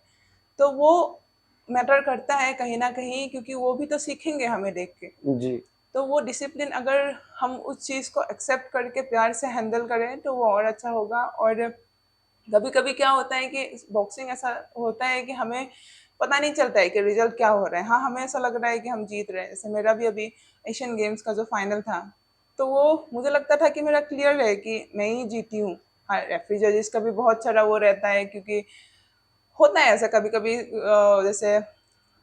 तो वो मैटर करता है कहीं ना कहीं, क्योंकि वो भी तो सीखेंगे हमें देख के। जी। तो वो डिसिप्लिन अगर हम उस चीज़ को एक्सेप्ट करके प्यार से हैंडल करें तो वो और अच्छा होगा। और कभी कभी क्या होता है कि बॉक्सिंग ऐसा होता है कि हमें पता नहीं चलता है कि रिजल्ट क्या हो रहा है। हाँ, हमें ऐसा लग रहा है कि हम जीत रहे हैं। जैसे मेरा भी अभी एशियन गेम्स का जो फाइनल था, तो वो मुझे लगता था कि मेरा क्लियर है कि मैं ही जीती हूँ। हाँ, रेफरी जजेस का भी बहुत सारा वो रहता है, क्योंकि होता है ऐसा कभी कभी, जैसे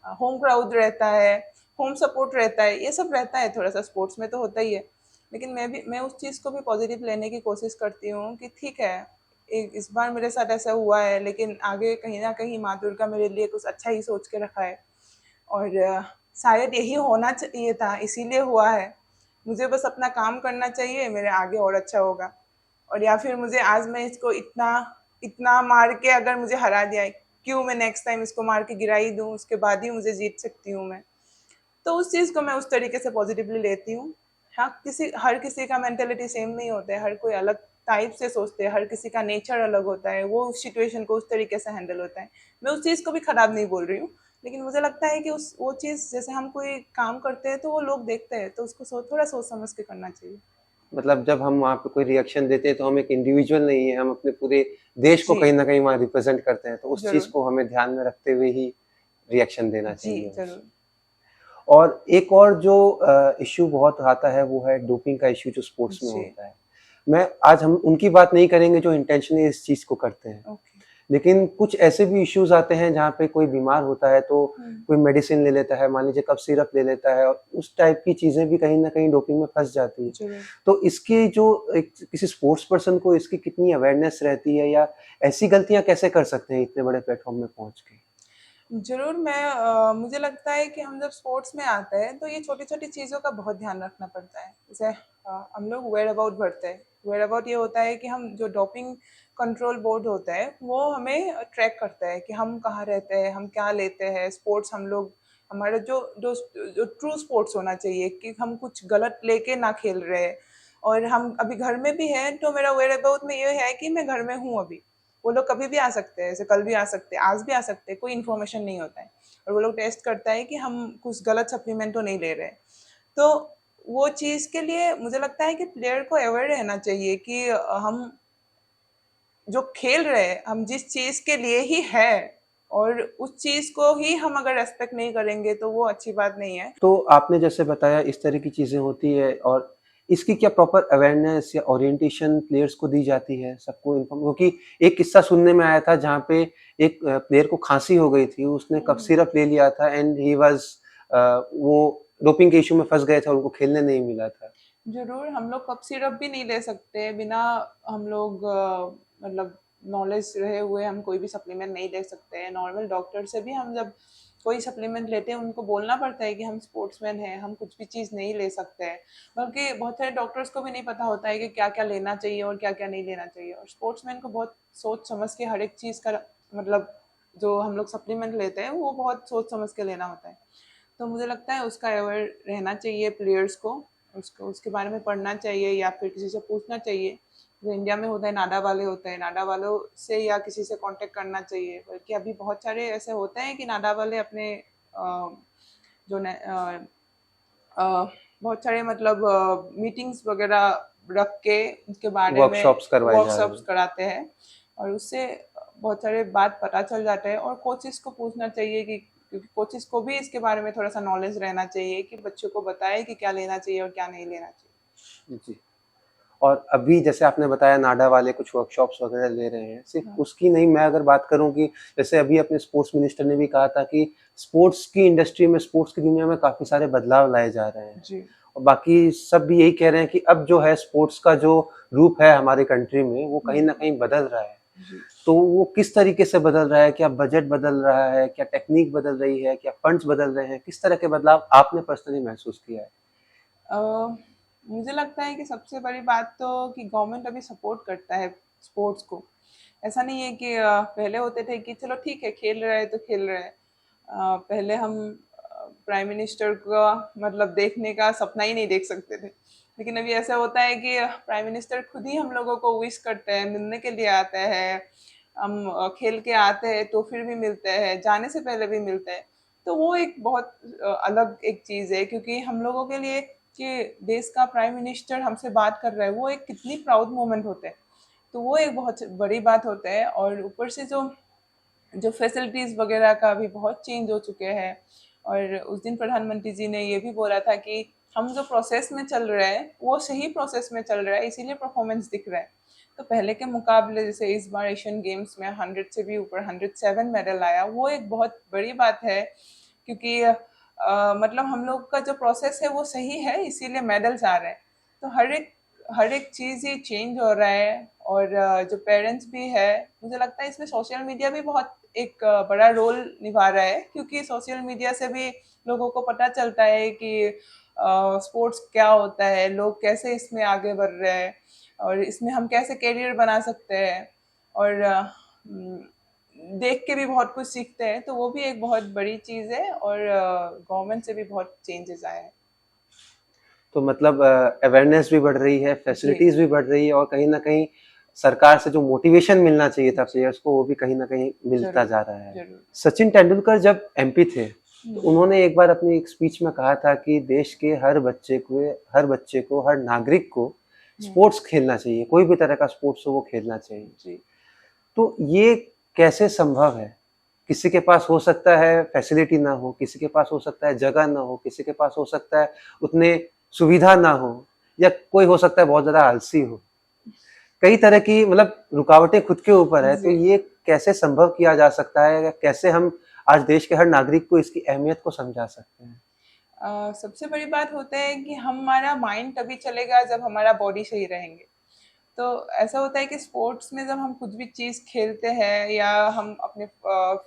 होम क्राउड रहता है, होम सपोर्ट रहता है, ये सब रहता है थोड़ा सा, स्पोर्ट्स में तो होता ही है। लेकिन मैं उस चीज़ को भी पॉजिटिव लेने की कोशिश करती हूँ कि ठीक है, एक इस बार मेरे साथ ऐसा हुआ है, लेकिन आगे कहीं ना कहीं माँ दुर्गा मेरे लिए कुछ अच्छा ही सोच के रखा है। और शायद यही होना चाहिए था, इसीलिए हुआ है। मुझे बस अपना काम करना चाहिए, मेरे आगे और अच्छा होगा। और या फिर मुझे आज मैं इसको इतना इतना मार के अगर मुझे हरा दिया है, क्यों मैं नेक्स्ट टाइम इसको मार के गिरा ही दूँ, उसके बाद ही मुझे जीत सकती हूँ मैं। तो उस चीज़ को मैं उस तरीके से पॉजिटिवली लेती हूँ। हाँ, हर किसी का मेंटेलिटी सेम नहीं होता है, हर कोई अलग टाइप से सोचते हैं, हर किसी का नेचर अलग होता है, वो उस सिचुएशन को उस तरीके से हैंडल होता है। मैं उस चीज़ को भी खराब नहीं बोल रही हूँ, लेकिन मुझे लगता है कि उस वो चीज़, जैसे हम कोई काम करते हैं तो वो लोग देखते हैं, तो उसको थोड़ा सोच समझ के करना चाहिए। मतलब जब हम वहाँ पे कोई रिएक्शन देते हैं तो हम एक इंडिविजुअल नहीं है, हम अपने पूरे देश को जी, कहीं न कहीं वहाँ रिप्रेज़ेंट करते हैं, तो उस चीज़ ज़रूर। को हमें ध्यान में रखते हुए ही रिएक्शन देना जी, चाहिए। ज़रूर। और एक और जो इश्यू बहुत आता है वो है डोपिंग का इश्यू जो स्पोर्ट्स में जी, होता है। मैं आज हम उनकी बात नहीं करेंगे जो इंटेंशनली इस चीज़ को करते हैं। ओके। लेकिन कुछ ऐसे भी इश्यूज़ आते हैं जहाँ पे कोई बीमार होता है तो हुँ, कोई मेडिसिन ले लेता है, मान लीजिए कफ सिरप ले लेता है और उस टाइप की चीज़ें भी कहीं न कहीं डोपिंग में फँस जाती है। ज़रूर। तो इसकी जो एक किसी स्पोर्ट्स पर्सन को इसकी कितनी अवेयरनेस रहती है या ऐसी गलतियाँ कैसे कर सकते हैं इतने बड़े प्लेटफ़ॉर्म में पहुँच के? ज़रूर, मुझे लगता है कि हम जब स्पोर्ट्स में आते हैं तो ये छोटी-छोटी चीज़ों का बहुत ध्यान रखना पड़ता है। जैसे हम लोग वेयर अबाउट भरते हैं। वेयर अबाउट ये होता है कि हम जो डोपिंग कंट्रोल बोर्ड होता है वो हमें ट्रैक करता है कि हम कहाँ रहते हैं, हम क्या लेते हैं। स्पोर्ट्स हम लोग, हमारा जो जो जो ट्रू स्पोर्ट्स होना चाहिए कि हम कुछ गलत लेके ना खेल रहे हैं। और हम अभी घर में भी हैं तो मेरा वेयर अबाउट में ये है कि मैं घर में हूँ अभी। वो लोग कभी भी आ सकते हैं, जैसे कल भी आ सकते हैं, आज भी आ सकते हैं, कोई इन्फॉर्मेशन नहीं होता है। और वो लोग टेस्ट करता है कि हम कुछ गलत सप्लीमेंट तो नहीं ले रहे हैं। तो वो चीज़ के लिए मुझे लगता है कि प्लेयर को अवेयर रहना चाहिए कि हम जो खेल रहे हैं, हम जिस चीज़ के लिए ही है, और उस चीज़ को ही हम अगर रेस्पेक्ट नहीं करेंगे तो वो अच्छी बात नहीं है। तो आपने जैसे बताया इस तरह की चीज़ें होती है और इसकी क्या प्रॉपर अवेयरनेस या ओरिएंटेशन प्लेयर्स को दी जाती है सबको इन्फॉर्म क्योंकि एक किस्सा सुनने में आया था जहाँ पे एक प्लेयर को खांसी हो गई थी, उसने कफ हम्म। सिरप ले लिया था एंड ही वाज़ वो डोपिंग के इश्यू में फँस गए थे और उनको खेलने नहीं मिला था। ज़रूर, हम लोग कफ सिरप भी नहीं ले सकते बिना, हम लोग मतलब नॉलेज रहे हुए हम कोई भी सप्लीमेंट नहीं ले सकते हैं। नॉर्मल डॉक्टर से भी हम जब कोई सप्लीमेंट लेते हैं उनको बोलना पड़ता है कि हम स्पोर्ट्समैन हैं, हम कुछ भी चीज़ नहीं ले सकते हैं। बल्कि बहुत सारे डॉक्टर्स को भी नहीं पता होता है कि क्या-क्या लेना चाहिए और क्या-क्या नहीं लेना चाहिए। और स्पोर्ट्समैन को बहुत सोच समझ के हर एक चीज़ का, मतलब जो हम लोग सप्लीमेंट लेते हैं वो बहुत सोच समझ के लेना होता है। तो मुझे लगता है उसका अवेयर रहना चाहिए प्लेयर्स को, उसको उसके बारे में पढ़ना चाहिए या फिर किसी से पूछना चाहिए। जो इंडिया में होता है, नाडा वाले होते हैं, नाडा वालों से या किसी से कांटेक्ट करना चाहिए। बल्कि अभी बहुत सारे ऐसे होते हैं कि नाडा वाले अपने जो बहुत सारे मतलब मीटिंग्स वगैरह रख के उसके बारे में वर्कशॉप्स करवाए जा रहे वर्कशॉप्स हैं। कराते हैं, और उससे बहुत सारे बात पता चल जाता है। और कोचेस को पूछना चाहिए कि, क्योंकि कोचेस को भी इसके बारे में थोड़ा सा नॉलेज रहना चाहिए कि बच्चों को बताए कि क्या लेना चाहिए और क्या नहीं लेना चाहिए। जी। और अभी जैसे आपने बताया नाडा वाले कुछ वर्कशॉप्स वगैरह ले रहे हैं, सिर्फ हाँ। उसकी नहीं, मैं अगर बात करूं कि जैसे अभी अपने स्पोर्ट्स मिनिस्टर ने भी कहा था कि स्पोर्ट्स की इंडस्ट्री में, स्पोर्ट्स की दुनिया में काफी सारे बदलाव लाए जा रहे हैं, जी और बाकी सब भी यही कह रहे हैं कि अब जो है स्पोर्ट्स का जो रूप है हमारे कंट्री में वो कहीं ना कहीं बदल रहा है। जी तो वो किस तरीके से बदल रहा है? क्या बजट बदल रहा है? क्या टेक्निक बदल रही है? क्या फंड्स बदल रहे हैं? किस तरह के बदलाव आपने पर्सनली महसूस किया है? अ, मुझे लगता है कि सबसे बड़ी बात तो कि गवर्नमेंट अभी सपोर्ट करता है स्पोर्ट्स को। ऐसा नहीं है कि पहले होते थे कि चलो ठीक है, खेल रहे हैं तो खेल रहे हैं। पहले हम प्राइम मिनिस्टर का मतलब देखने का सपना ही नहीं देख सकते थे, लेकिन अभी ऐसा होता है कि प्राइम मिनिस्टर खुद ही हम लोगों को विश करते हैं, मिलने के लिए आते हैं। हम खेल के आते हैं तो फिर भी मिलते हैं, जाने से पहले भी मिलते हैं। तो वो एक बहुत अलग एक चीज़ है, क्योंकि हम लोगों के लिए कि देश का प्राइम मिनिस्टर हमसे बात कर रहा है, वो एक कितनी प्राउड मोमेंट होता है। तो वो एक बहुत बड़ी बात होता है। और ऊपर से जो जो फैसिलिटीज़ वगैरह का भी बहुत चेंज हो चुके हैं। और उस दिन प्रधानमंत्री जी ने ये भी बोला था कि हम जो प्रोसेस में चल रहे हैं वो सही प्रोसेस में चल रहा है, इसीलिए परफॉर्मेंस दिख रहा है। तो पहले के मुकाबले जैसे इस बार एशियन गेम्स में 100 से भी ऊपर 107 मेडल आया, वो एक बहुत बड़ी बात है। क्योंकि मतलब हम लोग का जो प्रोसेस है वो सही है, इसीलिए मेडल्स आ रहे हैं। तो हर एक चीज़ ही चेंज हो रहा है। और जो पेरेंट्स भी है, मुझे लगता है इसमें सोशल मीडिया भी बहुत एक बड़ा रोल निभा रहा है, क्योंकि सोशल मीडिया से भी लोगों को पता चलता है कि स्पोर्ट्स क्या होता है, लोग कैसे इसमें आगे बढ़ रहे हैं, और इसमें हम कैसे करियर बना सकते हैं। और देख के भी बहुत कुछ सीखते हैं, तो वो भी एक बहुत बड़ी चीज़ है। और गवर्नमेंट से भी बहुत चेंजेस आए हैं। तो मतलब अवेयरनेस भी बढ़ रही है, जी फैसिलिटीज भी बढ़ रही है, और कहीं ना कहीं सरकार से जो मोटिवेशन मिलना चाहिए था जी प्लेयर्स को, वो भी कहीं ना कहीं मिलता जरूर जा रहा है। जरूर। सचिन तेंदुलकर जब एमपी थे तो हम्म, उन्होंने एक बार अपनी एक स्पीच में कहा था कि देश के हर बच्चे को, हर नागरिक को हम्म, स्पोर्ट्स खेलना चाहिए, कोई भी तरह का स्पोर्ट्स हो वो खेलना चाहिए। जी तो ये कैसे संभव है? किसी के पास हो सकता है फैसिलिटी ना हो, किसी के पास हो सकता है जगह ना हो, किसी के पास हो सकता है उतने सुविधा ना हो, या कोई हो सकता है बहुत ज्यादा आलसी हो। कई तरह की मतलब रुकावटें खुद के ऊपर है। तो जी। ये कैसे संभव किया जा सकता है, या कैसे हम आज देश के हर नागरिक को इसकी अहमियत को समझा सकते हैं? सबसे बड़ी बात होता है कि हमारा माइंड तभी चलेगा जब हमारा बॉडी सही रहेंगे। तो ऐसा होता है कि स्पोर्ट्स में जब हम कुछ भी चीज़ खेलते हैं, या हम अपने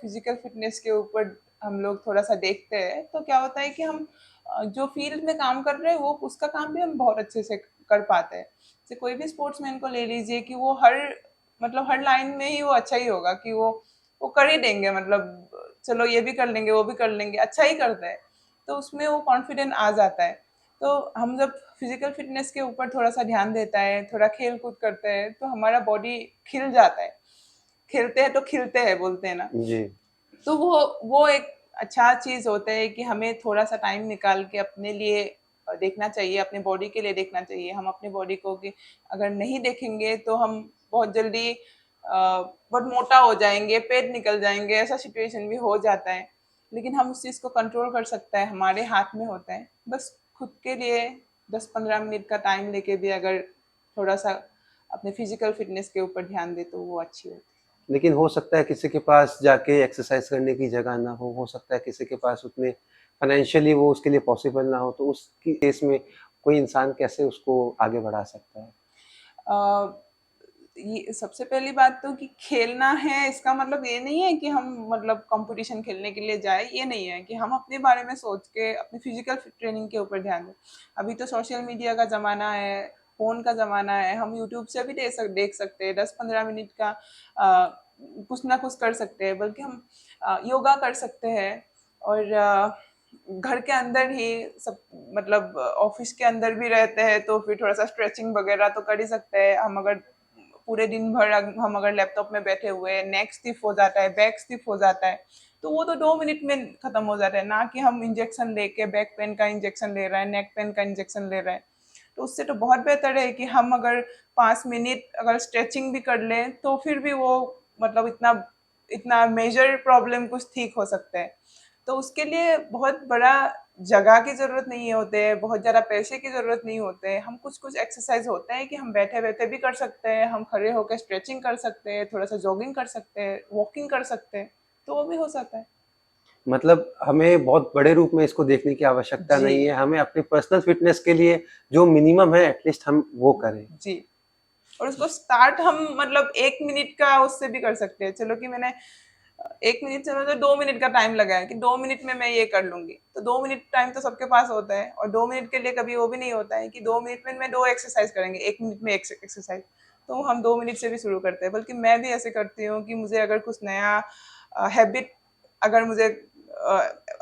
फिजिकल फिटनेस के ऊपर हम लोग थोड़ा सा देखते हैं, तो क्या होता है कि हम जो फील्ड में काम कर रहे हैं वो उसका काम भी हम बहुत अच्छे से कर पाते हैं। जैसे कोई भी स्पोर्ट्समैन को ले लीजिए कि वो हर लाइन में ही वो अच्छा ही होगा, कि वो कर ही देंगे, मतलब चलो ये भी कर लेंगे वो भी कर लेंगे, अच्छा ही करता है। तो उसमें वो कॉन्फिडेंट आ जाता है। तो हम जब फिजिकल फिटनेस के ऊपर थोड़ा सा ध्यान देता है, थोड़ा खेल कूद करते हैं, तो हमारा बॉडी खिल जाता है। खेलते हैं तो खिलते हैं बोलते हैं ना। जी। तो वो एक अच्छा चीज़ होता है कि हमें थोड़ा सा टाइम निकाल के अपने लिए देखना चाहिए, अपने बॉडी के लिए देखना चाहिए। हम अपने बॉडी को कि अगर नहीं देखेंगे तो हम बहुत जल्दी बहुत मोटा हो जाएंगे, पेट निकल जाएंगे, ऐसा सिचुएशन भी हो जाता है। लेकिन हम उस चीज़ को कंट्रोल कर सकते हैं, हमारे हाथ में होता है। बस खुद के लिए 10-15 मिनट का टाइम लेके भी अगर थोड़ा सा अपने फिजिकल फिटनेस के ऊपर ध्यान दे तो वो अच्छी होती लेकिन हो सकता है किसी के पास जाके एक्सरसाइज करने की जगह ना हो सकता है किसी के पास उतने फाइनेंशियली वो उसके लिए पॉसिबल ना हो, तो उसकी केस में कोई इंसान कैसे उसको आगे बढ़ा सकता है? है। ये सबसे पहली बात तो कि खेलना है इसका मतलब ये नहीं है कि हम मतलब कंपटीशन खेलने के लिए जाए, ये नहीं है कि हम अपने बारे में सोच के अपनी फिजिकल ट्रेनिंग के ऊपर ध्यान दें। अभी तो सोशल मीडिया का ज़माना है, फ़ोन का ज़माना है, हम यूट्यूब से भी देख सकते हैं 10-15 मिनट का कुछ ना कुछ कर सकते हैं। बल्कि हम योगा कर सकते हैं। और घर के अंदर ही सब, मतलब ऑफिस के अंदर भी रहते हैं तो फिर थोड़ा सा स्ट्रेचिंग वगैरह तो कर ही सकते हैं हम। अगर पूरे दिन भर हम अगर लैपटॉप में बैठे हुए हैं, नेक स्टिफ हो जाता है, बैक स्टिफ हो जाता है, तो वो तो 2 मिनट में खत्म हो जाता है। ना कि हम इंजेक्शन लेके बैक पेन का इंजेक्शन ले रहे हैं, नेक पेन का इंजेक्शन ले रहे हैं। तो उससे तो बहुत बेहतर है कि हम अगर 5 मिनट अगर स्ट्रेचिंग भी कर लें तो फिर भी वो मतलब इतना इतना मेजर प्रॉब्लम कुछ ठीक हो सकता है। तो उसके लिए बहुत बड़ा जगह की जरूरत नहीं होते है, बहुत ज़्यादा पैसे की जरूरत नहीं होते है। हम कुछ कुछ एक्सरसाइज होते हैं कि हम बैठे बैठे भी कर सकते हैं, हम खड़े होकर स्ट्रेचिंग कर सकते हैं, थोड़ा सा जॉगिंग कर सकते हैं, वॉकिंग कर सकते हैं, तो वो भी हो सकता है। मतलब हमें बहुत बड़े रूप में इसको देखने की आवश्यकता जी नहीं है, हमें अपने पर्सनल फिटनेस के लिए जो मिनिमम है एटलीस्ट हम वो करें। जी। और उसको स्टार्ट हम मतलब 1 मिनट का उससे भी कर सकते हैं। चलो कि मैंने 1 मिनट से मतलब 2 मिनट का टाइम लगाया कि 2 मिनट में मैं ये कर लूंगी, तो 2 मिनट टाइम तो सबके पास होता है, और 2 मिनट के लिए कभी वो भी नहीं होता है कि 2 मिनट में मैं 2 एक्सरसाइज करेंगे, 1 मिनट में एक एक्सरसाइज। तो हम 2 मिनट से भी शुरू करते हैं। बल्कि मैं भी ऐसे करती हूँ कि मुझे अगर कुछ नया हैबिट अगर मुझे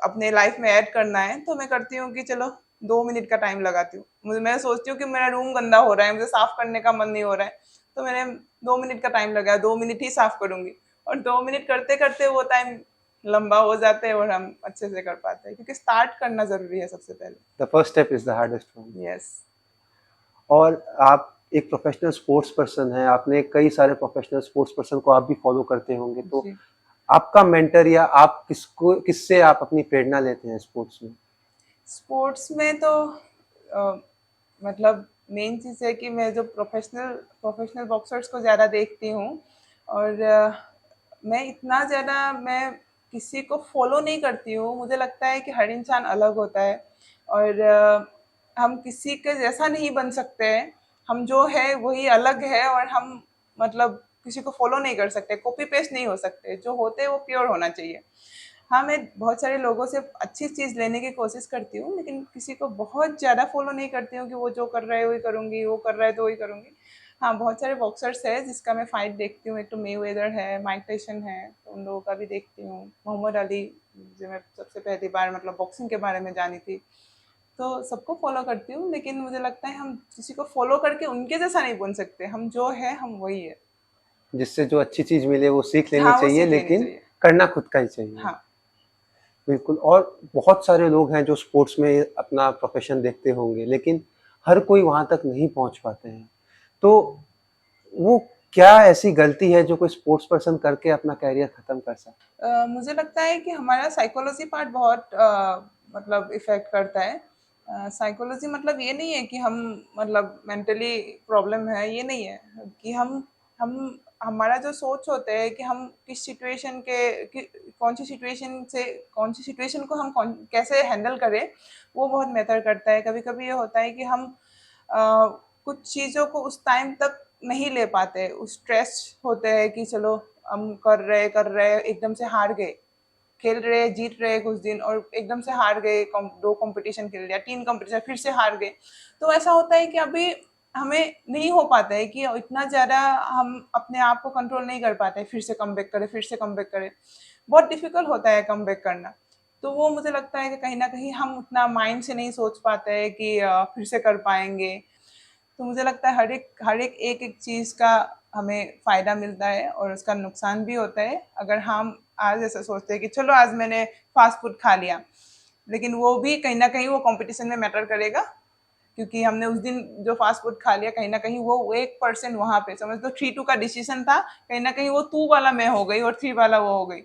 अपने लाइफ में ऐड करना है तो मैं करती हूँ कि चलो 2 मिनट का टाइम लगाती हूँ। मुझे मैं सोचती हूँ कि मेरा रूम गंदा हो रहा है, मुझे साफ करने का मन नहीं हो रहा है, तो मैंने 2 मिनट का टाइम लगाया, 2 मिनट ही साफ करूंगी। और 2 मिनट करते करते वो टाइम लंबा हो जाता है और हम अच्छे से कर पाते हैं, क्योंकि स्टार्ट करना जरूरी है सबसे पहले। The first step is the hardest one. Yes. और आप एक प्रोफेशनल स्पोर्ट्स पर्सन हैं, आपने कई सारे प्रोफेशनल स्पोर्ट्स पर्सन को आप भी फॉलो करते होंगे, तो जी। आपका मेंटर या आप किससे आप अपनी प्रेरणा लेते हैं स्पोर्ट्स में? स्पोर्ट्स में तो अ, मतलब मेन चीज़ है कि मैं जो प्रोफेशनल प्रोफेशनल बॉक्सर्स को ज़्यादा देखती हूँ। और मैं इतना ज़्यादा मैं किसी को फॉलो नहीं करती हूँ। मुझे लगता है कि हर इंसान अलग होता है, और हम किसी के जैसा नहीं बन सकते हैं। हम जो है वही अलग है, और हम मतलब किसी को फॉलो नहीं कर सकते, कॉपी पेस्ट नहीं हो सकते। जो होते हैं वो प्योर होना चाहिए। हाँ, मैं बहुत सारे लोगों से अच्छी चीज़ लेने की कोशिश करती हूँ, लेकिन किसी को बहुत ज़्यादा फॉलो नहीं करती हूँ कि वो जो कर रहा है वही करूँगी, वो कर रहा है तो वही करूँगी। हाँ, बहुत सारे बॉक्सर्स हैं जिसका मैं फाइट देखती हूँ। एक तो मेवेदर है, माइक टायसन है, तो उन लोगों का भी देखती हूँ। मोहम्मद अली, जो मैं सबसे पहली बार मतलब बॉक्सिंग के बारे में जानी थी। तो सबको फॉलो करती हूँ, लेकिन मुझे लगता है हम किसी को फॉलो करके उनके जैसा नहीं बन सकते। हम जो है हम वही है। जिससे जो अच्छी चीज मिले वो सीख लेनी हाँ, वो चाहिए, सीख लेनी लेकिन चाहिए। करना खुद का ही चाहिए। हाँ। बिल्कुल। और बहुत सारे लोग हैं जो स्पोर्ट्स में अपना प्रोफेशन देखते होंगे, लेकिन हर कोई वहां तक नहीं पहुंच पाते हैं। तो वो क्या ऐसी गलती है जो कोई स्पोर्ट्स पर्सन करके अपना कैरियर खत्म कर सकता मुझे लगता है कि हमारा साइकोलॉजी पार्ट बहुत मतलब इफ़ेक्ट करता है। साइकोलॉजी मतलब ये नहीं है कि हम मतलब मेंटली प्रॉब्लम है, ये नहीं है। कि हम हमारा जो सोच होता है कि हम किस सिचुएशन के कि कौन सी सिचुएशन को हम कैसे हैंडल करें, वो बहुत मैटर करता है। कभी कभी ये होता है कि हम कुछ चीज़ों को उस टाइम तक नहीं ले पाते, उस स्ट्रेस होते हैं कि चलो हम कर रहे एकदम से हार गए, खेल रहे जीत रहे कुछ दिन और एकदम से हार गए, 2 कंपटीशन खेल लिया, 3 कंपटीशन फिर से हार गए। तो ऐसा होता है कि अभी हमें नहीं हो पाता है कि इतना ज़्यादा हम अपने आप को कंट्रोल नहीं कर पाते, फिर से कम बैक करें, फिर से कम बैक करें। बहुत डिफिकल्ट होता है कम बैक करना। तो वो मुझे लगता है कि कहीं ना कहीं हम उतना माइंड से नहीं सोच पाते हैं कि फिर से कर पाएंगे। तो मुझे लगता है हर एक चीज़ का हमें फ़ायदा मिलता है और उसका नुकसान भी होता है। अगर हम आज ऐसा सोचते हैं कि चलो आज मैंने फास्ट फूड खा लिया, लेकिन वो भी कहीं ना कहीं वो कंपटीशन में मैटर करेगा, क्योंकि हमने उस दिन जो फास्ट फूड खा लिया कहीं ना कहीं वो 1% वहाँ पे समझ लो 3-2 का डिसीजन था, कहीं ना कहीं वो 2 वाला मैं हो गई और 3 वाला वो हो गई।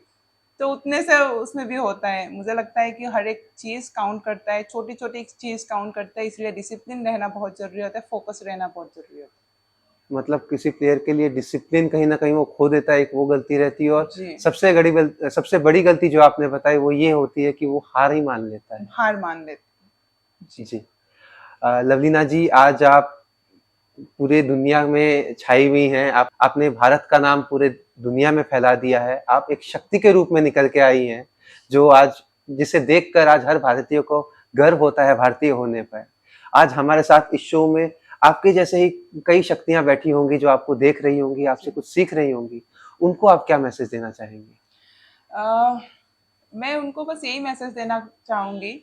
तो उतने से उसमें भी होता है। मुझे लगता है कि हर एक चीज़ काउंट करता है, छोटी छोटी चीज़ काउंट करता है, इसलिए डिसिप्लिन रहना बहुत ज़रूरी होता है, फोकस रहना बहुत ज़रूरी होता मतलब किसी प्लेयर के लिए डिसिप्लिन कहीं ना कहीं वो खो देता है, एक वो गलती रहती है। और है। जी। सबसे बड़ी गलती जो आपने बताई वो ये होती है कि वो हार ही मान लेता है। हार मान लेते। जी। जी। लवलीना जी, आज आप पूरे दुनिया में छाई हुई हैं, आपने भारत का नाम पूरे दुनिया में फैला दिया है। आप एक शक्ति के रूप में निकल के आई हैं, जो आज जिसे देखकर आज हर भारतीय को गर्व होता है भारतीय होने पर। आज हमारे साथ इस शो में आपके जैसे ही कई शक्तियां बैठी होंगी जो आपको देख रही होंगी, आपसे जी। कुछ सीख रही होंगी। उनको आप क्या मैसेज देना चाहेंगे? अ, मैं उनको बस यही मैसेज देना चाहूँगी,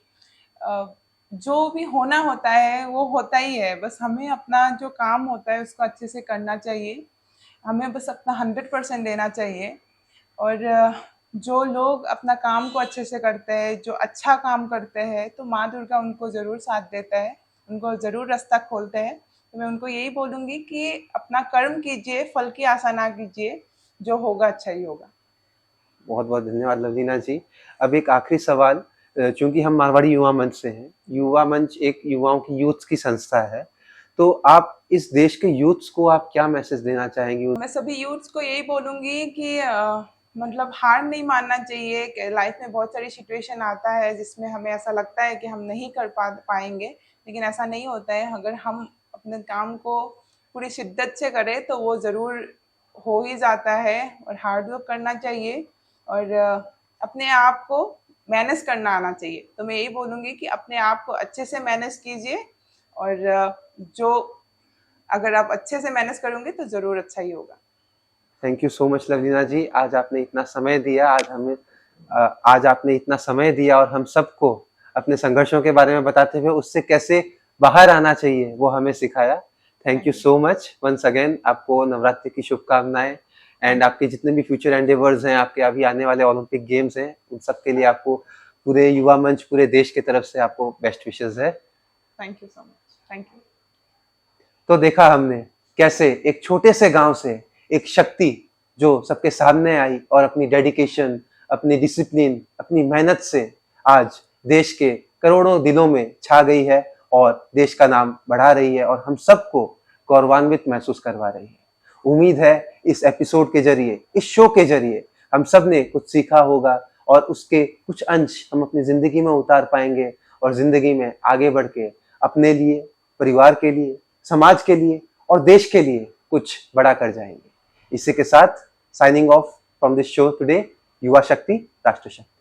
अ, जो भी होना होता है वो होता ही है। बस हमें अपना जो काम होता है उसको अच्छे से करना चाहिए। हमें बस अपना 100% देना चाहिए। और जो लोग अपना काम को अच्छे से करते हैं, जो अच्छा काम करते हैं, तो माँ दुर्गा उनको ज़रूर साथ देता है। उनको ज़रूर रास्ता खोलते हैं। तो मैं उनको यही बोलूँगी कि अपना कर्म कीजिए, फल की आशा ना कीजिए, जो होगा अच्छा ही होगा। बहुत बहुत धन्यवाद लवलीना जी। अब एक आखिरी सवाल, चूंकि हम मारवाड़ी युवा मंच से हैं, युवा मंच एक युवाओं की यूथ की संस्था है, तो आप इस देश के यूथ्स को आप क्या मैसेज देना चाहेंगी? मैं सभी यूथ्स को यही बोलूँगी कि मतलब हार नहीं मानना चाहिए कि लाइफ में बहुत सारी सिचुएशन आता है जिसमें हमें ऐसा लगता है कि हम नहीं कर पाएंगे, लेकिन ऐसा नहीं होता है। अगर हम अपने काम को पूरी शिद्दत से करें तो वो ज़रूर हो ही जाता है, और हार्ड वर्क करना चाहिए, और अपने आप को मैनेज करना आना चाहिए। तो मैं यही बोलूँगी कि अपने आप को अच्छे से मैनेज कीजिए, और जो अगर आप अच्छे से मैनेज करोगे तो ज़रूर अच्छा ही होगा। Thank you so much Lovlina ji, आज आपने इतना समय दिया, आज आपने इतना समय दिया और हम सबको अपने संघर्षों के बारे में बताते हुए उससे कैसे बाहर आना चाहिए वो हमें सिखाया। Thank you so much once again. आपको नवरात्रि की शुभकामनाएं, एंड आपके जितने भी फ्यूचर एंडेवर्स हैं, आपके अभी आने वाले ओलंपिक गेम्स हैं, उन सब के लिए आपको पूरे युवा मंच, पूरे देश की तरफ से आपको बेस्ट विशेस है। Thank you so much. Thank you. तो देखा हमने कैसे एक छोटे से गांव से एक शक्ति जो सबके सामने आई और अपनी डेडिकेशन, अपनी डिसिप्लिन, अपनी मेहनत से आज देश के करोड़ों दिलों में छा गई है और देश का नाम बढ़ा रही है और हम सबको गौरवान्वित महसूस करवा रही है। उम्मीद है इस एपिसोड के जरिए, इस शो के जरिए हम सब ने कुछ सीखा होगा और उसके कुछ अंश हम अपनी जिंदगी में उतार पाएंगे और जिंदगी में आगे बढ़ के अपने लिए, परिवार के लिए, समाज के लिए और देश के लिए कुछ बड़ा कर जाएंगे। इसी के साथ signing off from this show today, युवा शक्ति राष्ट्र शक्ति।